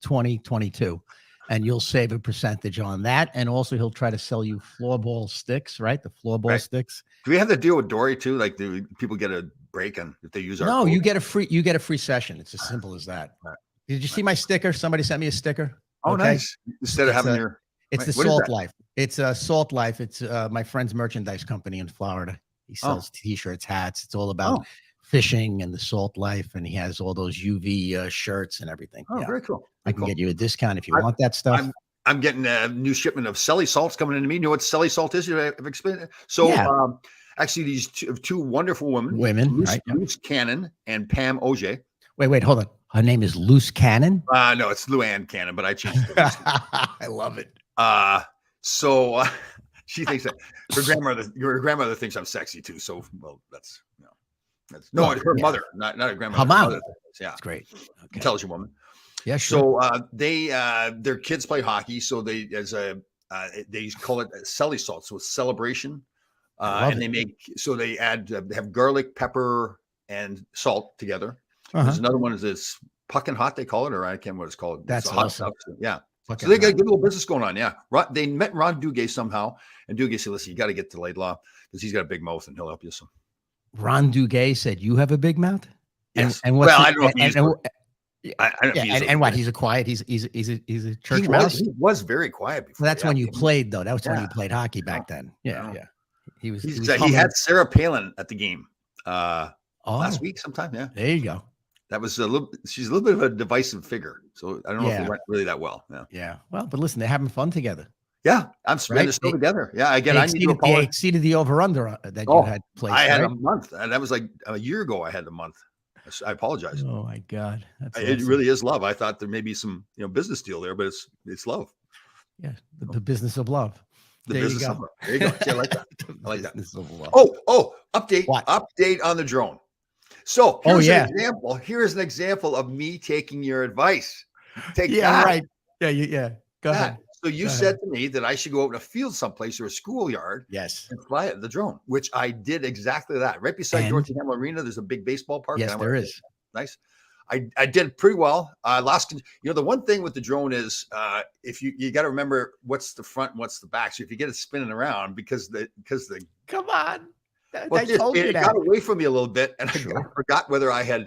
2022, and you'll save a percentage on that. And also, he'll try to sell you floorball sticks, right? The floorball sticks. Do we have the deal with Dory too? Like, do people get a break on if they use our? No, code? you get a free session. It's as simple as that. Right. Did you see my sticker? Somebody sent me a sticker. Oh, nice. Instead of having it's the Salt Life. It's Salt Life. It's my friend's merchandise company in Florida. He sells T-shirts, hats. It's all about fishing and the Salt Life, and he has all those UV shirts and everything. Oh, very cool. I can get you a discount if you want that stuff. I'm getting a new shipment of Selly salts coming into me. You know what Selly salt is? I've explained it. So actually, these two wonderful women, Luce Cannon and Pam Auger. Wait, hold on. Her name is Luce Cannon? No, it's Luann Cannon, but I changed it. I love it. So she thinks that her grandmother thinks I'm sexy too. So, well, that's her mother, not a grandmother. Her mom. Yeah. That's great. Okay. Intelligent woman. Yeah, sure. So their kids play hockey. So they call it Selly salt. So it's celebration. And they have garlic, pepper, and salt together. There's another one is this Puckin' Hot, they call it, or I can't remember what it's called. That's awesome. Yeah. So they got a good little business going on. Yeah. They met Ron Duguay somehow, and Duguay said, listen, you got to get to Laidlaw because he's got a big mouth and he'll help you some. Ron Duguay said, you have a big mouth? Yes. And what's I don't know if he's a quiet, he's a church mouse. He was very quiet before. Well, that's when you played, though. That was when you played hockey back then. Yeah. He had Sarah Palin at the game last week sometime. Yeah. There you go. That was she's a little bit of a divisive figure. So I don't know if it went really that well. Yeah. Yeah. Well, but listen, they're having fun together. Yeah. I'm spending still together. Yeah. Again, I need to they exceeded the over-under that you had played. I had a month. And that was like a year ago. I had a month. I apologize. Oh my God. It really is love. I thought there may be some business deal there, but it's love. Yeah. The business of love. There you go. There you go. See, I like that. I like that. Update. What? Update on the drone. So here's an example. Here is an example of me taking your advice. Take that. Right. Yeah. Go ahead. So you said to me that I should go out in a field someplace or a schoolyard. Yes. And fly the drone, which I did exactly that. Right beside Dorothy Hamill Arena, there's a big baseball park. Yes, there is. Nice. I did pretty well. The one thing with the drone is if you got to remember what's the front and what's the back. So if you get it spinning around because the come on. It got away from me a little bit, and I forgot whether I had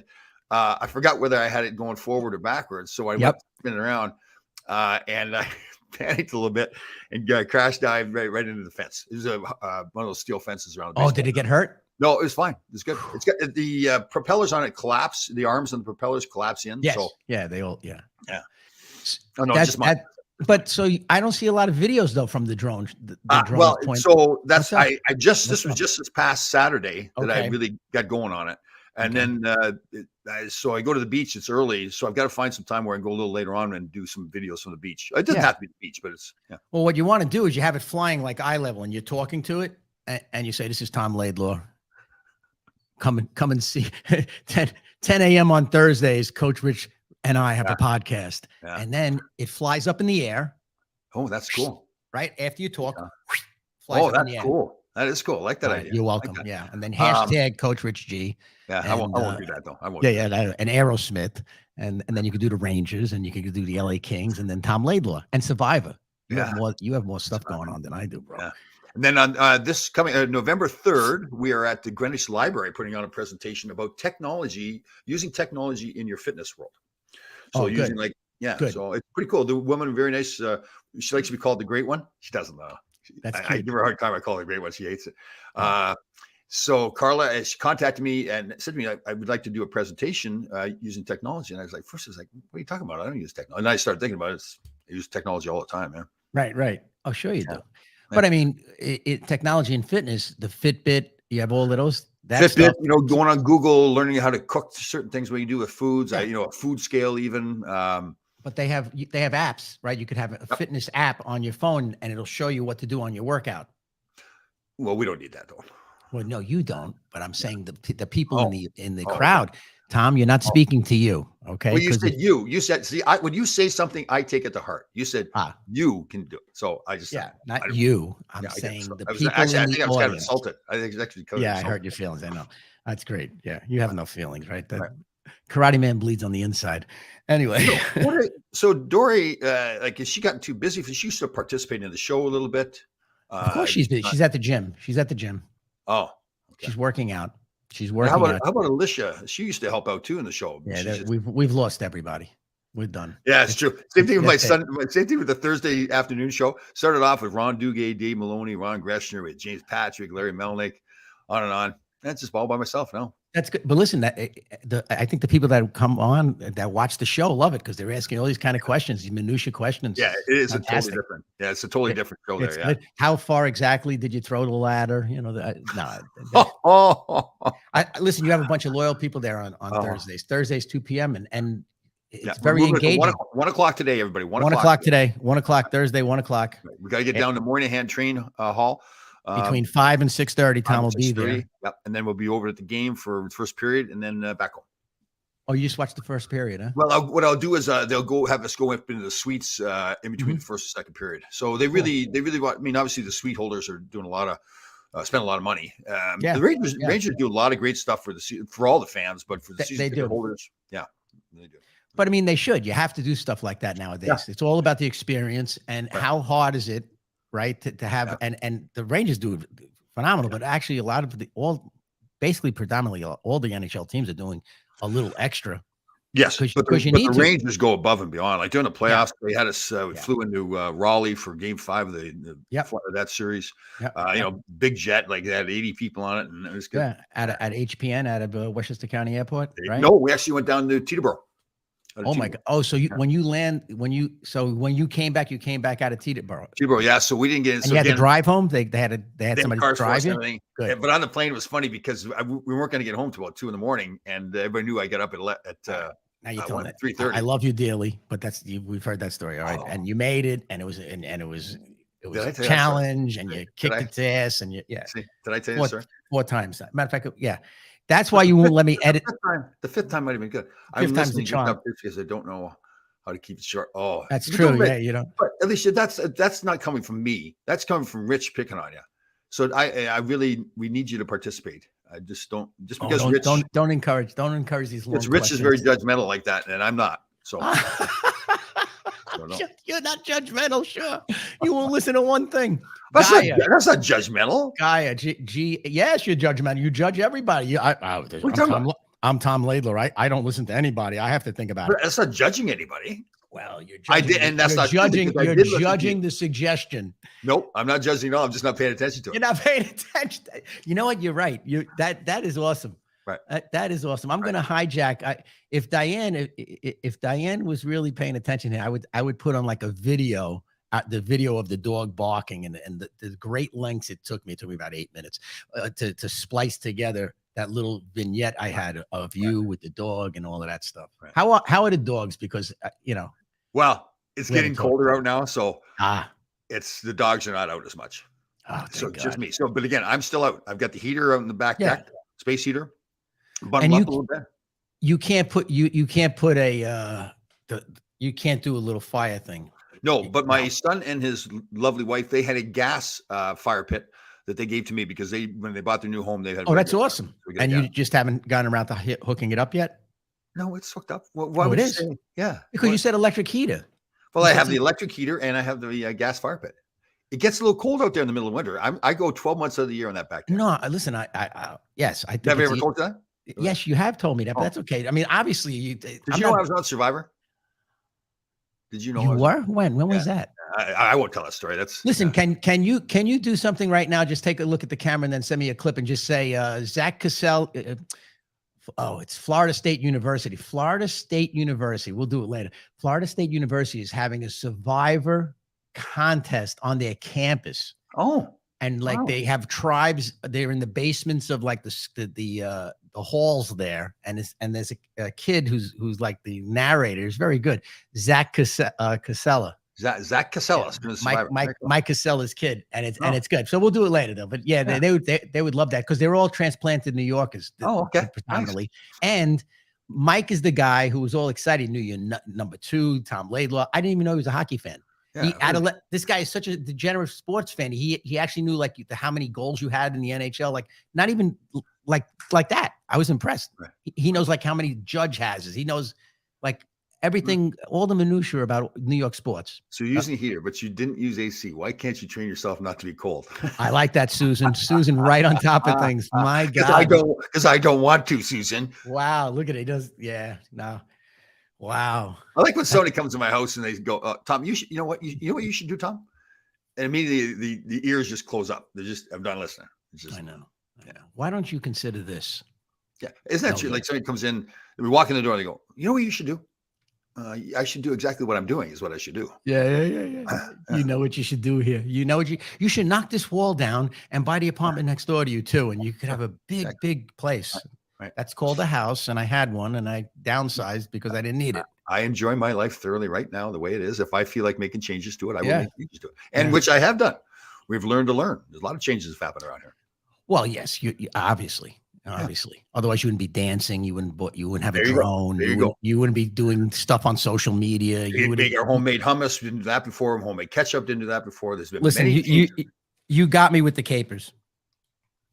it going forward or backwards. So I went spinning around, and I panicked a little bit and crash dived right into the fence. It was one of those steel fences around. Oh, did it get hurt? No, it was fine. It was good. It's got the propellers on it collapse. The arms and the propellers collapse in. Yes. So, they all. Yeah. Oh no, just mine. But so I don't see a lot of videos though from the drone. So that's this was just this past Saturday that I really got going on it, and then so I go to the beach. It's early, so I've got to find some time where I can go a little later on and do some videos from the beach. It doesn't have to be the beach, but it's Well, what you want to do is you have it flying like eye level, and you're talking to it, and you say, "This is Tom Laidlaw. Come and see 10 a.m. on Thursdays. Coach Rich and I have a podcast," and then it flies up in the air. Oh, that's cool! Right after you talk, flies up in the air. Cool. That is cool. I like that idea. You're welcome. Like and then hashtag Coach Rich G. Yeah, I won't do that though. I won't. And Aerosmith, and then you could do the Rangers, and you could do the LA Kings, and then Tom Laidlaw and Survivor. You have more stuff going on than I do, bro. Yeah. And then on this coming November 3rd, we are at the Greenwich Library putting on a presentation about using technology in your fitness world. So so it's pretty cool. The woman, very nice. She likes to be called the Great One. She doesn't know. That's I cute. give her a hard time. I call her a great one. She hates it. So Carla, she contacted me and said to me, I would like to do a presentation using technology. And I was like, first, I was like, what are you talking about? I don't use technology. And I started thinking about it. I use technology all the time, man. Right. Oh, sure you do. But I mean, technology and fitness, the Fitbit, you have all of those. That Fitbit, stuff. going on Google, learning how to cook certain things when you do with foods, Yeah. a food scale even. But they have apps, right? You could have a fitness app on your phone and it'll show you what to do on your workout. Well, we don't need that though. Well, no, you don't. But I'm saying the people in the Okay. crowd, Tom, you're not speaking to you. Okay. Well, you said, see, when you say something, I take it to heart. You said you can do it. So I just, not you. I'm saying the people actually, in I the think I was audience. kind of insulted. I think it's actually I heard your feelings. I know. That's great. Yeah. You have no feelings, right? Karate Man bleeds on the inside. Anyway. So Dory, has she gotten too busy? She used to participate in the show a little bit. Of course she's busy. She's at the gym. Oh, okay. She's working out. How about Alicia? She used to help out too in the show. Yeah, we've lost everybody. We're done. Yeah, it's true. Same thing with my son. Same thing with the Thursday afternoon show. Started off with Ron Duguay, Dave Maloney, Ron Greshner, with James Patrick, Larry Melnick, on and on. That's just all by myself now. That's good. But listen, I think the people that come on that watch the show love it because they're asking all these kind of questions, these minutia questions. Yeah, it is totally different. Yeah, it's a totally different show there. Yeah. How far exactly did you throw the ladder? Listen, you have a bunch of loyal people there on Thursdays. Thursdays 2 p.m. and it's very engaging. 1 o'clock today, everybody. 1 o'clock today. 1 o'clock Thursday. 1 o'clock. We got to get down to Moynihan Train Hall. Between 5 and 6:30, Tom will be there. Yep, and then we'll be over at the game for first period, and then back home. Oh, you just watched the first period, huh? Well, what I'll do is they'll have us go up into the suites in between the first and second period. So they really want. I mean, obviously the suite holders are doing a lot of spend a lot of money. The Rangers do a lot of great stuff for all the fans, but for the season ticket holders, they do. But I mean, they should. You have to do stuff like that nowadays. Yeah. It's all about the experience and how hard is it. Right. To have and the Rangers do phenomenal, but actually a lot of predominantly all the NHL teams are doing a little extra. Yes, but the Rangers go above and beyond. Like during the playoffs, they had us. We flew into Raleigh for Game 5 of that series. Big jet, like they had 80 people on it, and it was good. Yeah, at HPN out of Westchester County Airport. Right? No, we actually went down to Teterboro. Oh my God! Oh, so when you came back out of Teterboro. Teterboro, yeah. So we didn't get. And you had to drive home. They had somebody drive you. Good. But on the plane it was funny because we weren't going to get home till about 2 a.m, and everybody knew I got up at now you're telling it. 3:30. I love you dearly, but we've heard that story. All right, and you made it, and it was a challenge, and you kicked its ass, and did I tell you, sir? 4 times. Matter of fact, yeah. That's why you won't let me edit. The fifth time might have been good. I'm listening because I don't know how to keep it short. Oh, that's true. Yeah, you know. But at least that's not coming from me. That's coming from Rich picking on you. So we need you to participate. I just don't because Rich don't encourage these. Rich is very judgmental like that, and I'm not. So. You're not judgmental, sure. You won't listen to one thing. That's not judgmental. Gaia, yes, you're judgmental. You judge everybody. I'm Tom Laidler. I don't listen to anybody. I have to think about it. That's not judging anybody. Well, you're judging. I did, and that's not judging. You're judging the suggestion. Nope, I'm not judging at all. I'm just not paying attention to it. You're not paying attention. You know what? You're right. That is awesome. Right. That is awesome. I'm going to hijack. If Diane was really paying attention here, I would put on like a video, the video of the dog barking and the great lengths it took me. It took me about 8 minutes to splice together that little vignette I had of you with the dog and all of that stuff. Right. How are the dogs? Because well, it's getting colder out now, so it's the dogs are not out as much. Oh, so it's just me. So, but again, I'm still out. I've got the heater out in the back deck, space heater. And you can't put you can't do a little fire thing. No, but my son and his lovely wife, they had a gas fire pit that they gave to me because when they bought their new home, they had. Oh, that's awesome! And you just haven't gotten around to hooking it up yet? No, it's hooked up. Why would you say? Yeah, because you said electric heater. Well, I have the electric heater and I have the gas fire pit. It gets a little cold out there in the middle of winter. I go 12 months of the year on that back there. No, listen, yes, I think. Have you ever told you that? Yes, you have told me that, but that's okay. I mean, obviously, did you know I was on Survivor? Did you know you were? When was that? I won't tell that story. That's Listen, can you do something right now? Just take a look at the camera and then send me a clip and just say Zach Cassell. Oh, it's Florida State University. Florida State University. We'll do it later. Florida State University is having a survivor contest on their campus. Oh, and like they have tribes. They're in the basements of like the halls there, and there's a kid who's like the narrator. He's very good. Zach Casella. Zach Casella, Mike Casella's kid, and it's good. So we'll do it later though. But yeah, they would love that because they're all transplanted New Yorkers. Okay, predominantly. Nice. And Mike is the guy who was all excited. Knew you number 2, Tom Laidlaw. I didn't even know he was a hockey fan. Yeah, this guy is such a degenerate sports fan. He actually knew like how many goals you had in the NHL. Like not even like that. I was impressed. Right. He knows like how many Judge has. He knows like everything, all the minutiae about New York sports. So you're using heater, but you didn't use AC. Why can't you train yourself not to be cold? I like that, Susan. Susan, right on top of things. My God. Because I don't want to, Susan. Wow, look at it. He does. Yeah, no. Wow. I like when somebody comes to my house and they go, Tom, you know what you should do, Tom? And immediately the ears just close up. I'm done listening. I know. Yeah. Why don't you consider this? Yeah. Isn't that true? Like somebody comes in, we walk in the door and they go, you know what you should do? I should do exactly what I'm doing is what I should do. Yeah. You know what you should do here. You know what you should knock this wall down and buy the apartment next door to you too. And you could have a big place. Right. That's called a house. And I had one and I downsized because I didn't need it. I enjoy my life thoroughly right now, the way it is. If I feel like making changes to it, I will make changes to it. And which I have done. We've learned to learn. There's a lot of changes that happen around here. Well, yes, you obviously. Otherwise you wouldn't be dancing. You wouldn't have a drone. You wouldn't be doing stuff on social media. You would make our homemade hummus. We didn't do that before. Homemade ketchup didn't do that before. There's been listen, you got me with the capers.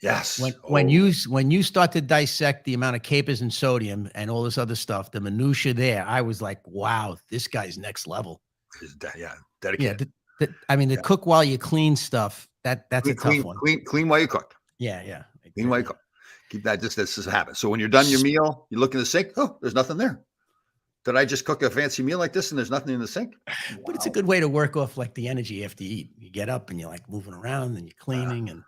Yes. When you start to dissect the amount of capers and sodium and all this other stuff, the minutia there, I was like, wow, this guy's next level. Dedicated. Yeah, I mean, the cook while you clean stuff. That's a tough one. Clean while you cook. Yeah. Exactly. Clean while you cook. Keep that. This is habit. So when you're done your meal, you look in the sink. Oh, there's nothing there. Did I just cook a fancy meal like this and there's nothing in the sink? Wow. But it's a good way to work off like the energy after you eat. You get up and you're like moving around and you're cleaning and.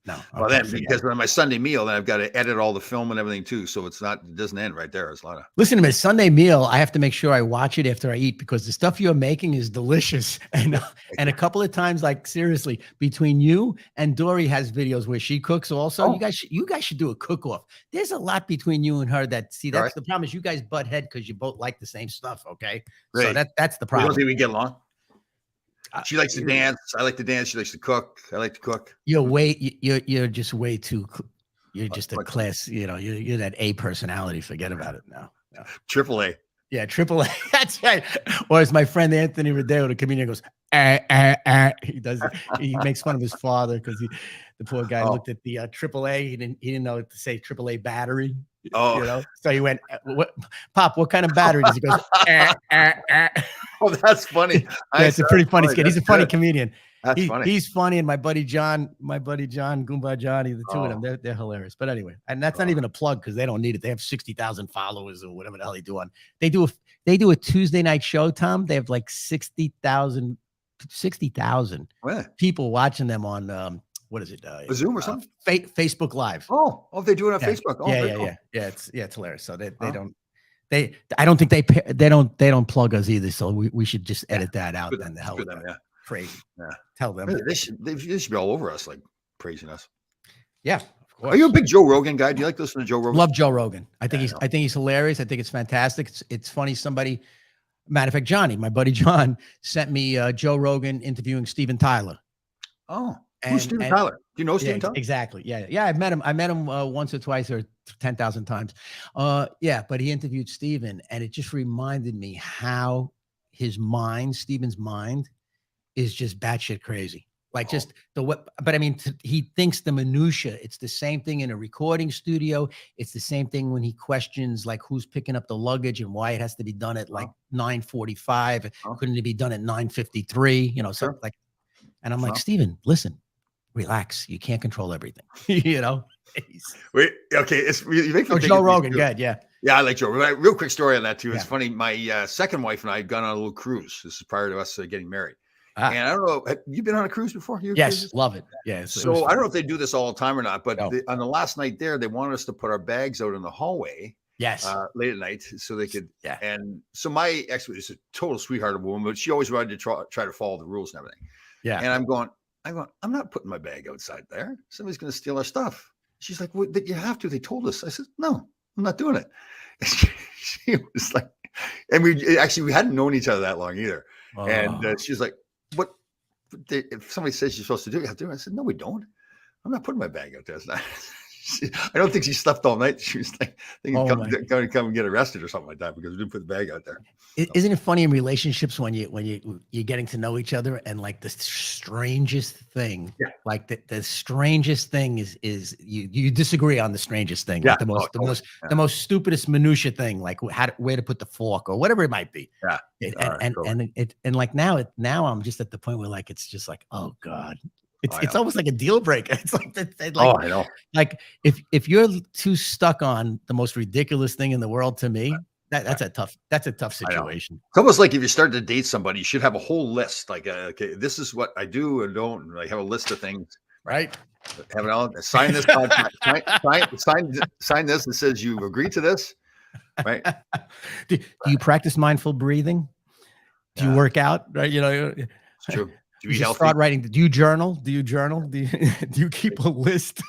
No. Well, then because on my Sunday meal, then I've got to edit all the film and everything too. So it doesn't end right there. It's a lot of. Listen to me. Sunday meal, I have to make sure I watch it after I eat because the stuff you're making is delicious. And a couple of times, like seriously, between you and Dory has videos where she cooks also. Oh. You guys should do a cook-off. there's a lot between you and her that that's right. The problem is you guys butt head because you both like the same stuff. Okay. Right. So that's the problem. You don't think we get along? She likes to dance. I like to dance. She likes to cook. I like to cook. You're just way too. You're just a class. You know, you're that A personality. Forget about it now. No. Triple A. Yeah, triple A. That's right. Or as my friend Anthony Rodeo, the comedian, goes. He does. He makes fun of his father because the poor guy looked at the triple A. He didn't know to say triple A battery. Oh, you know. So he went, Pop, what kind of battery does he goes? Oh, that's funny. Yeah, it's a pretty funny skit. He's a funny comedian. That's funny. He's funny, and my buddy John, Goomba Johnny, the two of them, they're hilarious. But anyway, and that's not even a plug because they don't need it. They have 60,000 followers or whatever the hell they do on. They do a Tuesday night show, Tom. They have like 60,000 people watching them on what is it? Zoom or something? Facebook Live. Oh, they do it on Facebook. Oh, yeah. It's hilarious. So they don't. I don't think they don't plug us either. So we should just edit that out. Then the hell with them. Yeah. Crazy. Yeah. Tell them they should be all over us, like praising us. Yeah. Of course. Are you a big Joe Rogan guy? Do you like listening to Joe Rogan? Love Joe Rogan. I think he's hilarious. I think it's fantastic. It's funny. Matter of fact, Johnny, my buddy John, sent me Joe Rogan interviewing Steven Tyler. Oh, who's Steven Tyler? Do you know Steven Tyler? Exactly. Yeah. I met him once or twice or 10,000 times. But he interviewed Steven, and it just reminded me how Steven's mind is just batshit crazy. Like just but I mean, he thinks the minutia. It's the same thing in a recording studio. It's the same thing when he questions like who's picking up the luggage and why it has to be done at like 9:45. Couldn't it be done at 9:53? You know, something like. And I'm like, Steven, listen, relax. You can't control everything. You know. Wait, okay. You make me think Joe Rogan. Good, yeah. Yeah, I like Joe. Real quick story on that too. It's funny. My second wife and I had gone on a little cruise. This is prior to us getting married. Ah, And I don't know, have you been on a cruise before? You yes, cruises? love it. Yeah. So I don't know if they do this all the time or not, but No. on the last night there, they wanted us to put our bags out in the hallway Yes. late at night so they could. Yeah. And so my ex is a total sweetheart of a woman, but she always wanted to try to follow the rules and everything. Yeah. And I'm going, I'm not putting my bag outside there. Somebody's going to steal our stuff. She's like, well, you have to. They told us. I said, no, I'm not doing it. And she was like, and we hadn't known each other that long either. Oh. And she's like, what? If somebody says you're supposed to do it, you have to do it. I said, no, we don't. I'm not putting my bag out there. It's not, I don't think she slept all night. She was like, come and get arrested or something like that because we didn't put the bag out there. Isn't it funny in relationships when you're getting to know each other and like the strangest thing, like the strangest thing is you disagree on the strangest thing, like the most stupidest minutia thing, like where to put the fork or whatever it might be. And like now I'm just at the point where like it's just like, oh God. It's almost like a deal breaker. It's like, I know. Like if you're too stuck on the most ridiculous thing in the world, to me, that's a tough situation. It's almost like if you start to date somebody, you should have a whole list. Like, okay, this is what I do and don't. And like have a list of things. Right. Have it all. Sign this contract. sign this that says you agree to this. Right. Do you practice mindful breathing? Do you work out? Right. It's true. Do you start writing? Do you journal? Do you keep a list?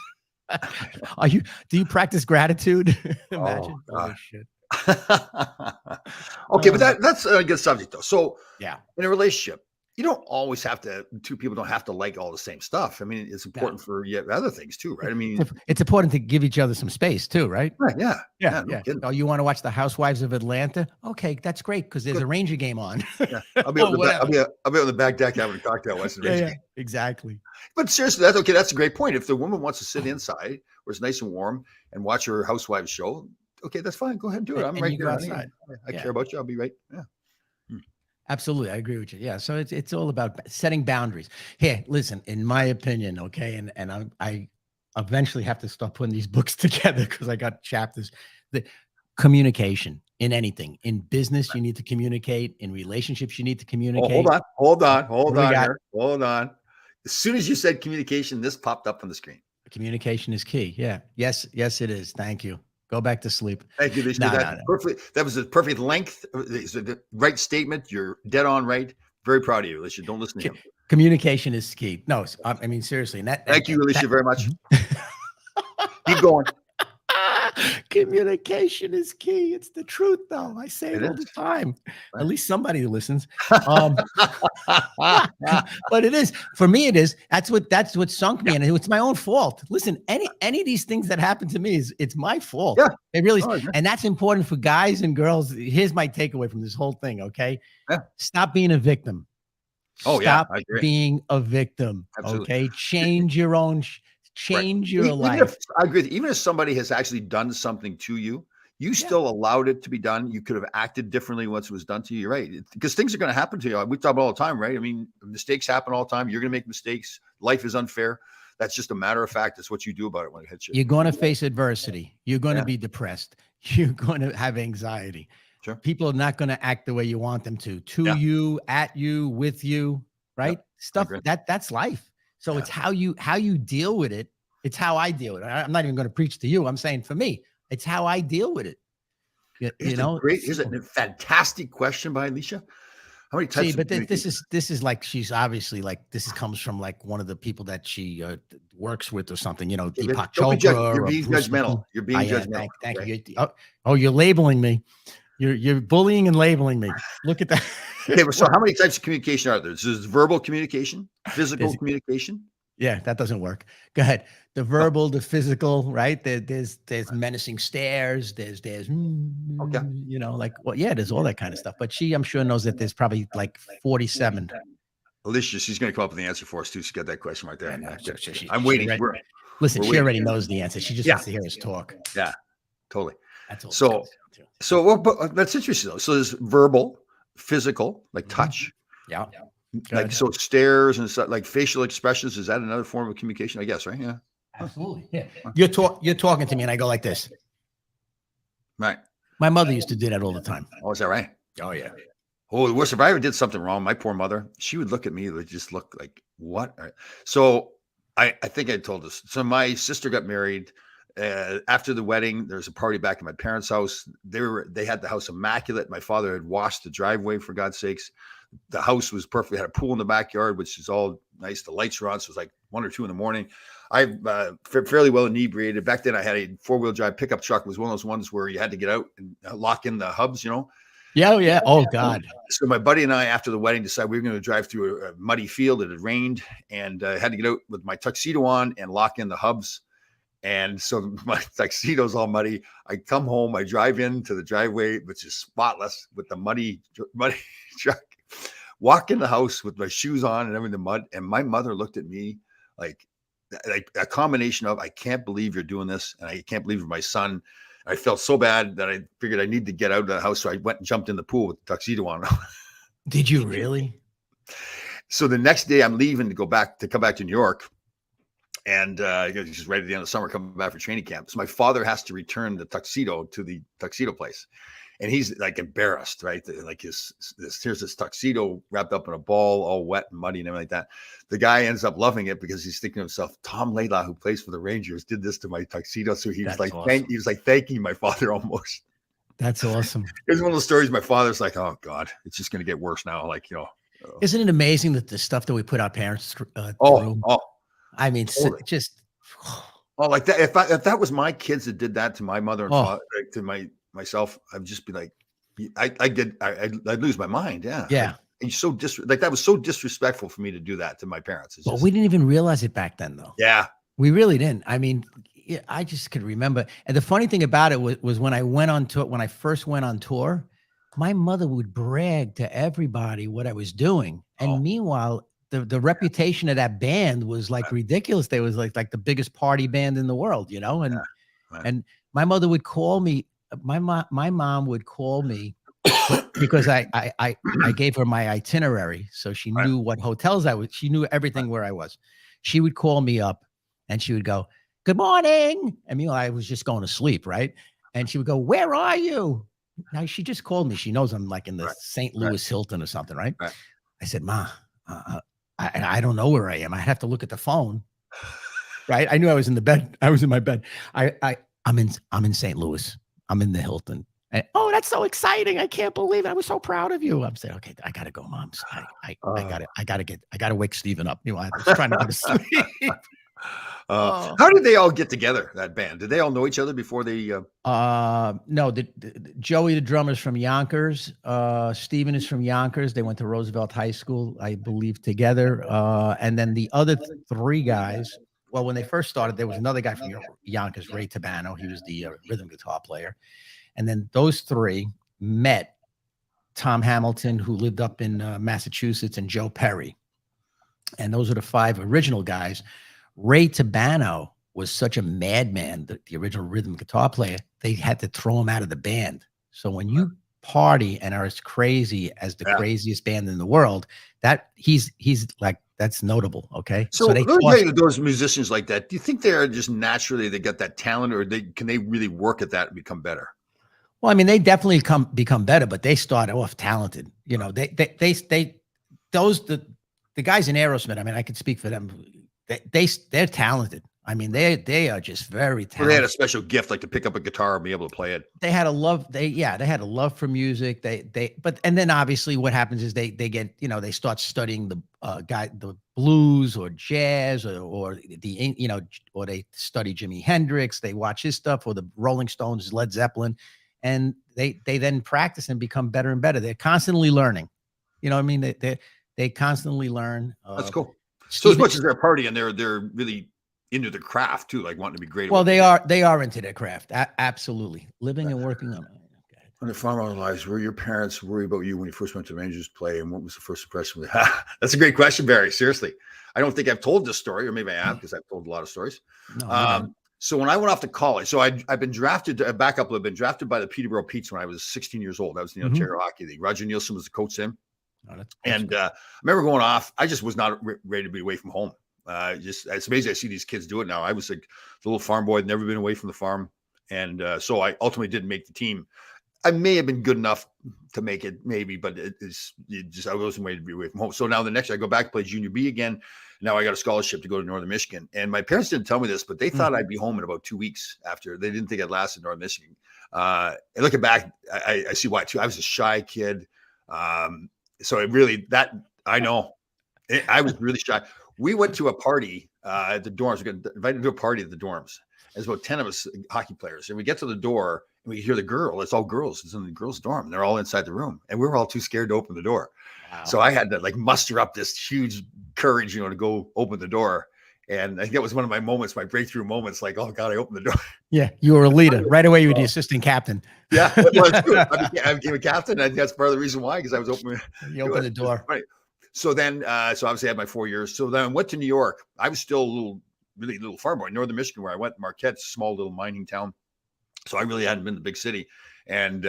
Do you practice gratitude? Imagine. Oh shit. Okay, but that's a good subject though. So yeah, in a relationship, you don't always have to. Two people don't have to like all the same stuff. I mean, it's important for other things too, right? I mean, it's important to give each other some space too, right? Right. Yeah. Oh, you want to watch the Housewives of Atlanta? Okay, that's great because there's a Ranger game on. I'll be on the back deck having a cocktail watching the Ranger game. Exactly. But seriously, that's okay. That's a great point. If the woman wants to sit inside where it's nice and warm and watch her Housewives show, okay, that's fine. Go ahead and do it. I'm right here outside. I care about you. I'll be right. Yeah. Absolutely. I agree with you. Yeah. So it's all about setting boundaries. Here, listen, in my opinion, okay, and I eventually have to start putting these books together because I got chapters. The communication in anything. In business, you need to communicate. In relationships, you need to communicate. Hold on. As soon as you said communication, this popped up on the screen. Communication is key. Yeah. Yes, it is. Thank you. Go back to sleep. Thank you. That was a perfect length. It's the right statement. You're dead on right. Very proud of you, Alicia. Don't listen to him. Communication is key. No, I mean, seriously. Thank you, Alicia, very much. Keep going. Communication is key. It's the truth, though. I say it all the time. Right. At least somebody listens. But it is, for me, it is. That's what sunk me, and it's my own fault. Listen, any of these things that happen to me it's my fault. Yeah, it really is, and that's important for guys and girls. Here's my takeaway from this whole thing. Okay, stop being a victim. Stop being a victim. Absolutely. Okay, change your own. Change your life. I agree. Even if somebody has actually done something to you, you still allowed it to be done. You could have acted differently once it was done to you. You're right. Because things are going to happen to you. We talk about all the time, right? I mean, mistakes happen all the time. You're going to make mistakes. Life is unfair. That's just a matter of fact. It's what you do about it when it hits you. You're going to face adversity. You're going to be depressed. You're going to have anxiety. Sure. People are not going to act the way you want them to you, at you, with you, right? Stuff that's life. So it's how you deal with it. It's how I deal with it. I'm not even going to preach to you. I'm saying for me, it's how I deal with it. Here's a fantastic question by Alicia. How many types? But this is like, she's obviously like, comes from like one of the people that she works with or something. Deepak Chopra. You're being judgmental. You're being judgmental. Thank you. Oh, you're labeling me. You're bullying and labeling me. Look at that. Okay, so how many types of communication are there? There's verbal communication, physical communication. Yeah, that doesn't work. Go ahead. The verbal, the physical, right? There's menacing stares. There's there's all that kind of stuff. But I'm sure knows that there's probably like 47. Alicia, she's going to come up with the answer for us too. She got that question right there. I'm waiting. She already knows the answer. She just wants to hear us talk. Yeah, totally. That's all. But that's interesting though. So there's verbal, physical, like touch. Yeah. Like so stares and stuff, like facial expressions. Is that another form of communication? I guess, right? Yeah. Absolutely. Yeah. You're talking to me and I go like this. Right. My mother used to do that all the time. Oh, is that right? Oh yeah. Oh, the worst, if I ever did something wrong, my poor mother, she would look at me, would just look like, what? So I think I told this. So my sister got married. After the wedding, there was a party back at my parents' house. They had the house immaculate. My father had washed the driveway, for God's sakes. The house was perfect. Had a pool in the backyard, which is all nice. The lights were on. So it was like 1 or 2 in the morning. I fairly well inebriated. Back then I had a 4-wheel drive pickup truck. It was one of those ones where you had to get out and lock in the hubs, Yeah, yeah. Oh God. So my buddy and I, after the wedding, decided we were going to drive through a muddy field. It had rained, and had to get out with my tuxedo on and lock in the hubs. And so my tuxedo's all muddy. I come home, I drive into the driveway, which is spotless, with the muddy truck. Walk in the house with my shoes on and everything in the mud. And my mother looked at me like a combination of, I can't believe you're doing this, and I can't believe you're my son. I felt so bad that I figured I need to get out of the house. So I went and jumped in the pool with the tuxedo on. Did you really? So the next day I'm leaving to come back to New York. And just right at the end of the summer, coming back for training camp. So my father has to return the tuxedo to the tuxedo place. And he's like embarrassed, right? Like here's this tuxedo wrapped up in a ball, all wet and muddy and everything like that. The guy ends up loving it because he's thinking to himself, Tom Laidlaw, who plays for the Rangers, did this to my tuxedo. So he was like, awesome. He was like thanking my father almost. That's awesome. Here's one of those stories. My father's like, oh God, it's just going to get worse now. Like, Isn't it amazing that the stuff that we put our parents through? I mean, just like that. If that was my kids that did that to my mother and father, to myself, I'd just be like, I'd lose my mind. Yeah. Yeah. And so that was so disrespectful for me to do that to my parents. But we didn't even realize it back then, though. Yeah. We really didn't. I mean, I just could remember. And the funny thing about it was when I went on tour, when I first went on tour, my mother would brag to everybody what I was doing. And meanwhile, the reputation of that band was like ridiculous. They was like the biggest party band in the world, and and my mother would call me. My mom would call me because I gave her my itinerary, so she knew what hotels I was. She knew everything where I was. She would call me up, and she would go, "Good morning." I mean, I was just going to sleep, right? And she would go, "Where are you?" Now she just called me. She knows I'm like in the St. Louis Hilton or something, right? I said, "Ma, I don't know where I am. I have to look at the phone." Right? I knew I was in the bed. I was in my bed. I'm in St. Louis. I'm in the Hilton. And, oh, that's so exciting. I can't believe it. I was so proud of you. I'm saying, okay, I gotta go, Mom. I gotta wake Steven up. I was trying to go to sleep. How did they all get together, that band? Did they all know each other before they no, Joey, the drummer's from Yonkers. Steven is from Yonkers. They went to Roosevelt High School, I believe, together. And then the other 3 guys, well, when they first started, there was another guy from Yonkers, Ray Tabano. He was the rhythm guitar player. And then those 3 met Tom Hamilton, who lived up in Massachusetts, and Joe Perry. And those are the 5 original guys. Ray Tabano was such a madman, the original rhythm guitar player, they had to throw him out of the band. So when you party and are as crazy as the craziest band in the world, that he's like, that's notable. Okay. So those musicians like that, do you think they're just naturally, they got that talent, or can they really work at that and become better? Well, I mean, they definitely become better, but they started off talented. The guys in Aerosmith, I mean, I could speak for them. They're talented. I mean, they are just very talented. Well, they had a special gift, like to pick up a guitar and be able to play it. They had a love. They had a love for music. And then obviously what happens is they get, they start studying the blues or jazz or they study Jimi Hendrix. They watch his stuff, or the Rolling Stones, Led Zeppelin, and they then practice and become better and better. They're constantly learning. You know what I mean? They constantly learn. That's cool. So as much as they're partying, they're really into the craft too, like wanting to be great. Well, they are into their craft. Absolutely. Living and working on it. On the Farm Our Lives, were your parents worried about you when you first went to Rangers play, and what was the first impression? That's a great question, Barry. Seriously. I don't think I've told this story, or maybe I have, because I've told a lot of stories. No, so when I went off to college, so I've been drafted, back up a little bit, drafted by the Peterborough Petes when I was 16 years old. I was in the Ontario Hockey League. Roger Nielsen was the coach then. Oh, and I remember going off. I just was not ready to be away from home. It's amazing. I see these kids do it now. I was like the little farm boy, had never been away from the farm. And so I ultimately didn't make the team. I may have been good enough to make it, maybe, but I wasn't ready to be away from home. So now the next year I go back to play junior B again. Now I got a scholarship to go to Northern Michigan, and my parents didn't tell me this, but they thought I'd be home in about 2 weeks after. They didn't think I'd last in Northern Michigan. And looking back, I see why too. I was a shy kid, so it really I know I was really shy. We went to a party at the dorms. We got invited to a party at the dorms. There's about 10 of us hockey players, and we get to the door. And we hear the girl. It's all girls. It's in the girls' dorm. They're all inside the room, and we were all too scared to open the door. Wow. So I had to like muster up this huge courage, to go open the door. And I think that was one of my moments, my breakthrough moments. Like, oh God, I opened the door. Yeah, you were a leader right away. You were the assistant captain. Yeah, well, I became a captain. I think that's part of the reason why, because I was opening. You opened the door. Right. So then, so obviously I had my 4 years. So then I went to New York. I was still really little farm boy, Northern Michigan, where I went. Marquette, small little mining town. So I really hadn't been to the big city. And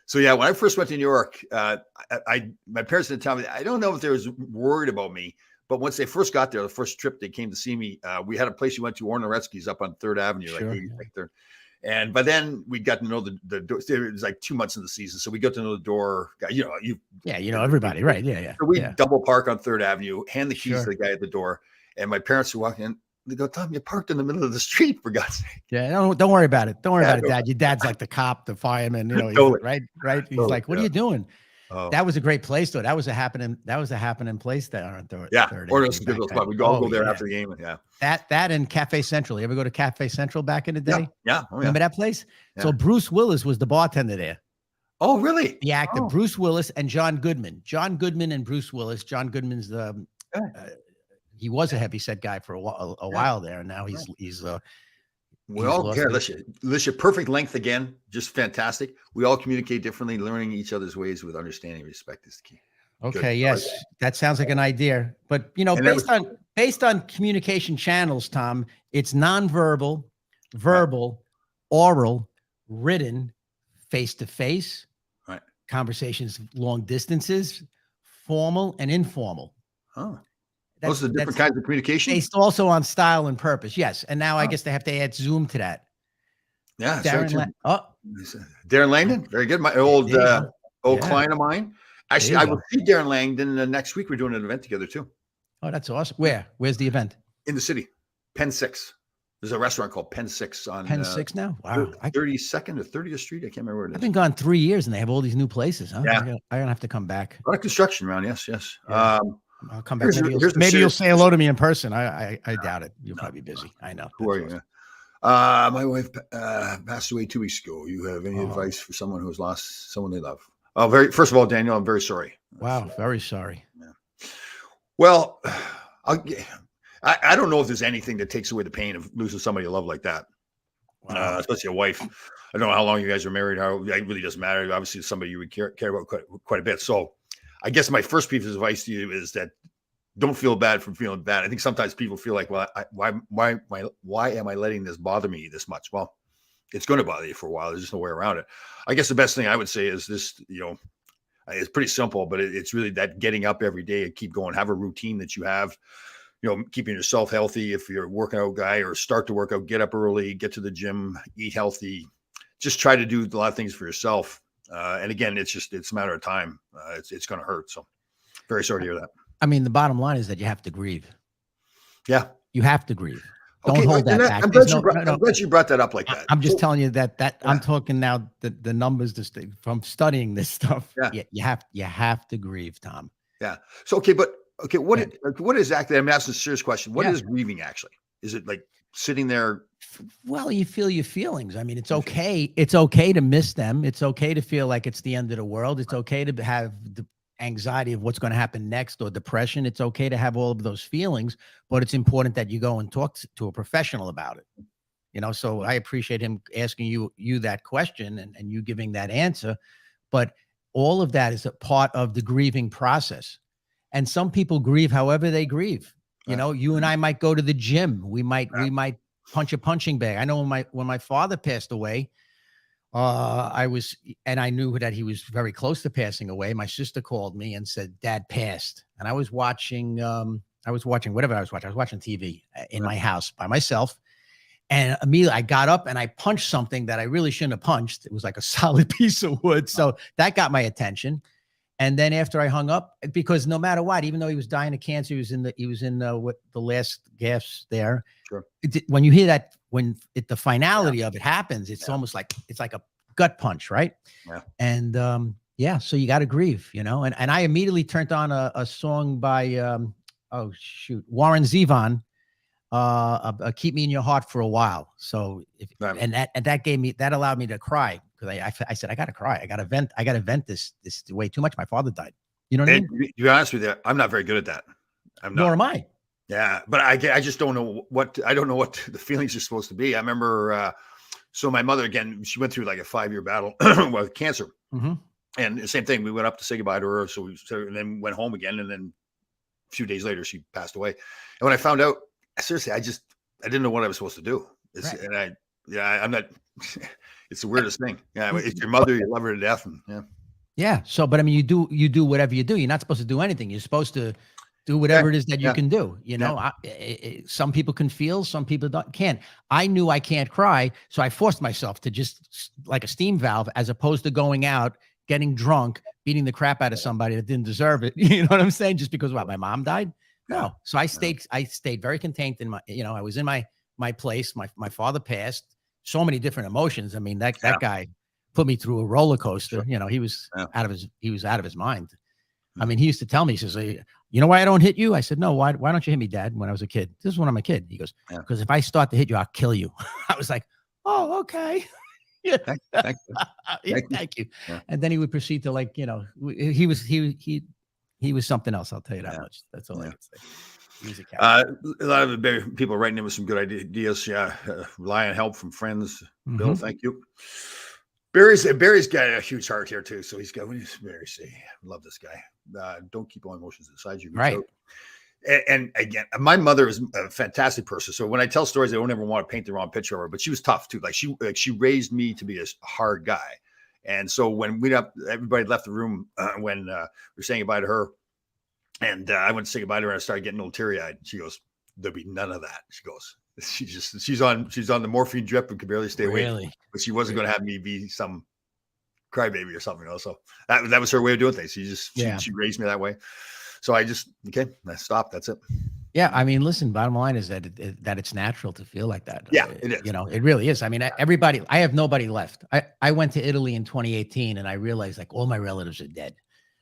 so, yeah, when I first went to New York, my parents didn't tell me. I don't know if they was worried about me, but once they first got there, the first trip they came to see me, we had a place we went to, Ornoretsky's up on 3rd Avenue. Sure. Like 3rd. And by then we got to know the door. It was like 2 months in the season. So we got to know the door guy, everybody. Right. Yeah. So we double park on 3rd Avenue, hand the keys to the guy at the door. And my parents were walking in. They go, Tom, you parked in the middle of the street, for God's sake. Yeah, don't worry about it. Don't worry about it, Dad. Your dad's like the cop, the fireman, Totally. Right. He's like, what are you doing? Oh. That was a great place, though. That was a happening place there on Third. Yeah, or it was a good little spot. We'd all go there after the game. Yeah. That and Cafe Central. You ever go to Cafe Central back in the day? Yeah. Remember that place? Yeah. So Bruce Willis was the bartender there. Oh, really? The actor Bruce Willis and John Goodman. John Goodman and Bruce Willis. John Goodman's the he was a heavyset guy for a while there, and now he's we all care. Alicia, perfect length again, just fantastic. We all communicate differently, learning each other's ways with understanding and respect is the key. Okay, good. Yes, that sounds like an idea. But based on communication channels, Tom, it's nonverbal, verbal, oral, written, face-to-face, right? Conversations long distances, formal and informal. Oh. Those are the different kinds of communication. Based also on style and purpose. Yes. And now I guess they have to add Zoom to that. Yeah. Darren Langdon. Very good. My old client of mine. Actually, I will see Darren Langdon next week. We're doing an event together too. Oh, that's awesome. Where's the event? In the city. Penn 6. There's a restaurant called Penn 6 on Penn 6 now. Wow. 32nd or 30th Street. I can't remember where it is. I've been gone 3 years and they have all these new places. Huh? Yeah. I'm gonna have to come back. A lot of construction around. Yes. Yeah. I'll come back. Maybe you'll say hello to me in person. I doubt it. You'll probably be busy. I know. Who are you? My wife passed away 2 weeks ago. You have any advice for someone who has lost someone they love? First of all, Daniel, I'm very sorry. Wow, very sorry. Yeah. Well, I don't know if there's anything that takes away the pain of losing somebody you love like that. Wow. Especially a wife. I don't know how long you guys are married. It really doesn't matter. Obviously, it's somebody you would care about quite a bit. So I guess my first piece of advice to you is that don't feel bad for feeling bad. I think sometimes people feel like, well, why am I letting this bother me this much? Well, it's going to bother you for a while. There's just no way around it. I guess the best thing I would say is this, it's pretty simple, but it's really that getting up every day and keep going, have a routine that you have, keeping yourself healthy. If you're a workout guy or start to work out, get up early, get to the gym, eat healthy, just try to do a lot of things for yourself. And again, it's a matter of time. It's going to hurt. So very sorry to hear that. I mean, the bottom line is that you have to grieve. Yeah. You have to grieve. Don't hold that back. I'm glad you brought that up like that. I'm just telling you that I'm talking now the numbers from studying this stuff. Yeah. You have to grieve, Tom. Yeah. So, what exactly, I'm asking a serious question. What is grieving actually? Is it like sitting there? Well, you feel your feelings. I mean, it's okay. It's okay to miss them. It's okay to feel like it's the end of the world. It's okay to have the anxiety of what's going to happen next or depression. It's okay to have all of those feelings, but it's important that you go and talk to a professional about it. So I appreciate him asking you that question and you giving that answer, but all of that is a part of the grieving process. And some people grieve however they grieve. You and I might go to the gym. We might punch a punching bag. I know when my father passed away, I knew that he was very close to passing away. My sister called me and said, Dad passed. And I was watching whatever I was watching. I was watching TV in my house by myself. And immediately I got up and I punched something that I really shouldn't have punched. It was like a solid piece of wood. So that got my attention. And then after I hung up, because no matter what, even though he was dying of cancer, he was in what the last gasps there. Sure. When you hear that, the finality of it happens, it's almost like it's like a gut punch, right? Yeah. And so you got to grieve, and I immediately turned on a song by Warren Zevon. Keep Me in Your Heart for a While. So that allowed me to cry, because I said, I got to cry. I got to vent this way too much. My father died. You know what I mean? To be honest with you, I'm not very good at that. Nor am I. Yeah. But I just don't know what the feelings are supposed to be. I remember, so my mother, again, she went through like a 5-year battle with cancer. Mm-hmm. And the same thing, we went up to say goodbye to her. And then went home again. And then a few days later, she passed away. And when I found out, seriously, I didn't know what I was supposed to do. Right. And I'm not, it's the weirdest thing. Yeah. It's your mother, you love her to death. And yeah. So, but I mean, you do whatever you do. You're not supposed to do anything. You're supposed to do whatever it is that you can do. Some people can feel, some people can't. I knew I can't cry. So I forced myself to just like a steam valve, as opposed to going out, getting drunk, beating the crap out of somebody that didn't deserve it. You know what I'm saying? Just because my mom died. No. So I stayed very contained in my, I was in my place. My father passed. So many different emotions. I mean, that guy put me through a roller coaster. Sure. He was out of his mind. I mean, he used to tell me, he says, you know why I don't hit you? I said, no, why don't you hit me, Dad? When I was a kid. This is when I'm a kid. He goes, because if I start to hit you, I'll kill you. I was like, oh, okay. Yeah. Thank you. Thank you. Yeah. And then he would proceed to he was something else. I'll tell you that much. That's all I can say. He was a lot of people writing in with some good ideas. Yeah. Rely on help from friends. Mm-hmm. Bill, thank you. Barry's got a huge heart here too. So he's got, what does Barry say? Love this guy. Don't keep all emotions inside you. Right. And again, my mother is a fantastic person. So when I tell stories, I don't ever want to paint the wrong picture of her, but she was tough too. Like she raised me to be a hard guy. And so when everybody left the room when we were saying goodbye to her, and I went to say goodbye to her, and I started getting a little teary-eyed. She goes, "There'll be none of that." She goes, she's on the morphine drip and could barely stay awake, but she wasn't going to have me be some crybaby or something else. So that was her way of doing things. She raised me that way. So I stopped. That's it. Yeah. I mean, listen, bottom line is that it's natural to feel like that. Yeah, it is. It really is. I mean, I have nobody left. I went to Italy in 2018 and I realized like all my relatives are dead.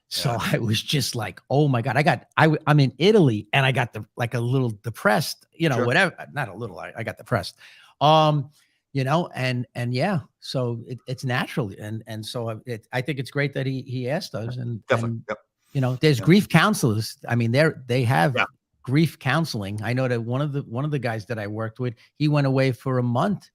So I was just like, oh my God, I'm in Italy and I got a little depressed, sure. Whatever, not a little, I got depressed, and yeah, so it's natural. And so I think it's great that he asked us and, definitely. And, there's grief counselors. I mean, they have grief counseling. I know that one of the guys that I worked with, he went away for a month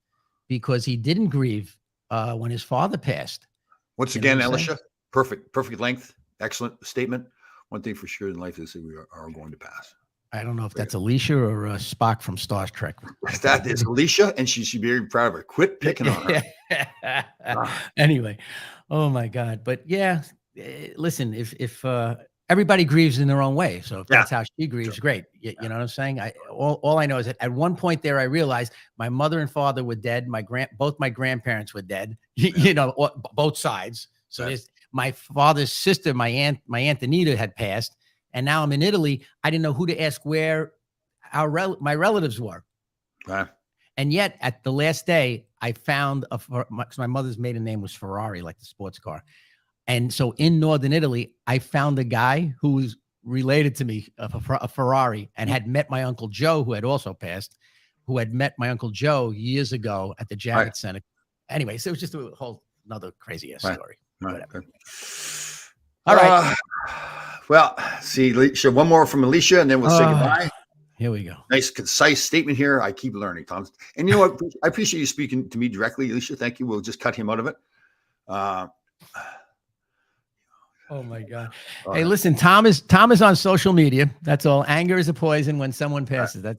because he didn't grieve when his father passed. Once again, Alicia, perfect length. Excellent statement. One thing for sure in life is that we are going to pass. I don't know if that's Alicia or Spock from Star Trek. That is Alicia, and she should be very proud of her. Quit picking on her. Anyway, oh my God. But yeah, listen, if everybody grieves in their own way. So if that's how she grieves, sure. Great. You know what I'm saying? All I know is that at one point there, I realized my mother and father were dead. Both my grandparents were dead, both sides. So there's my father's sister, my aunt Anita had passed. And now I'm in Italy. I didn't know who to ask where my relatives were. Right. And yet at the last day, I found my mother's maiden name was Ferrari, like the sports car. And so in Northern Italy, I found a guy who was related to me, a Ferrari, and had met my Uncle Joe, who had also passed, who had met my Uncle Joe years ago at the Javits Center. Anyway, so it was just a whole another crazy ass story. Right. All right. Well, see, Alicia, one more from Alicia, and then we'll say goodbye. Here we go. Nice, concise statement here. I keep learning, Tom. And you know what? I appreciate you speaking to me directly, Alicia. Thank you. We'll just cut him out of it. Oh my God. Hey, listen, Tom is on social media. That's all. Anger is a poison when someone passes. That's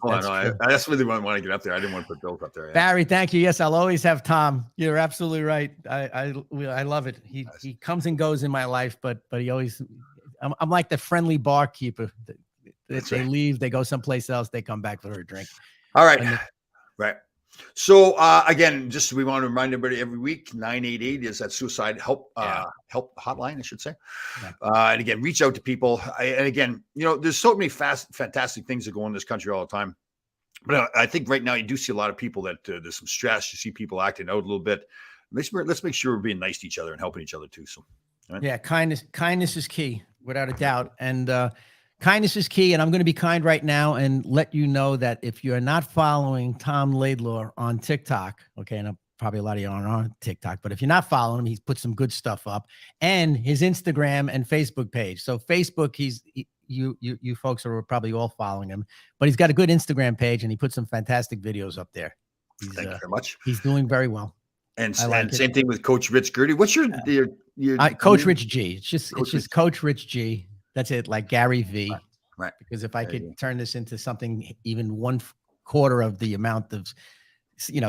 really what I want to get up there. I didn't want to put Bill up there. Yeah. Barry, thank you. Yes, I'll always have Tom. You're absolutely right. I love it. He comes and goes in my life, but he always, I'm like the friendly barkeeper. They leave, they go someplace else, they come back for a drink. All right. Right. So again, just we want to remind everybody every week, 988 is that suicide help help hotline, I should say. Yeah. And again, reach out to people. And again, there's so many fantastic things that go on in this country all the time. But I think right now you do see a lot of people that there's some stress. You see people acting out a little bit. Let's make sure we're being nice to each other and helping each other too. So, right? Yeah, kindness is key, without a doubt. And kindness is key. And I'm going to be kind right now and let you know that if you're not following Tom Laidlaw on TikTok, okay, and probably a lot of you aren't on TikTok, but if you're not following him, he's put some good stuff up, and his Instagram and Facebook page. So Facebook, you folks are probably all following him, but he's got a good Instagram page and he put some fantastic videos up there. Thank you very much. He's doing very well. And same thing with Coach Rich Gertie. What's your Coach Rich G? It's just Coach Rich G. That's it, like Gary V. Right. Because if I could turn this into something even 1/4 of the amount of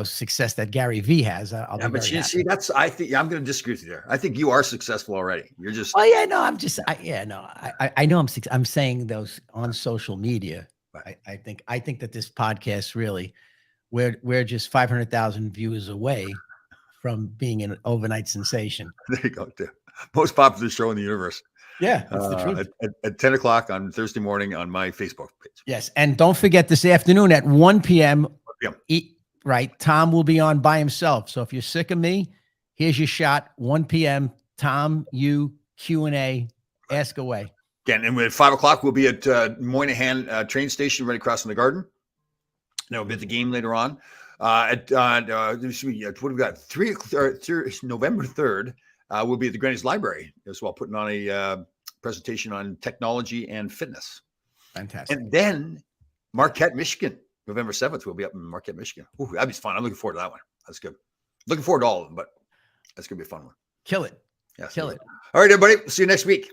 success that Gary V has, I'll be very happy. See, I think I'm going to disagree with you there. I think you are successful already. You're just. Oh yeah, no, I know I'm saying those on social media. Right. I think that this podcast really, we're just 500,000 viewers away from being an overnight sensation. There you go. Too. Most popular show in the universe. Yeah, that's the truth. At 10 o'clock on Thursday morning on my Facebook page. Yes, and don't forget this afternoon at 1 p.m. Right, Tom will be on by himself. So if you're sick of me, here's your shot. 1 p.m. Tom, Q&A, ask away. Again, and at 5 o'clock we'll be at Moynihan train station right across from the Garden. Then we'll be at the game later on. What have we got? November 3rd. We'll be at the Greenwich Library as well, putting on a presentation on technology and fitness. Fantastic. And then Marquette, Michigan, November 7th. We'll be up in Marquette, Michigan. Ooh, that'd be fun. I'm looking forward to that one. That's good. Looking forward to all of them, but that's going to be a fun one. Kill it. Yes. Kill it. All right, everybody. See you next week.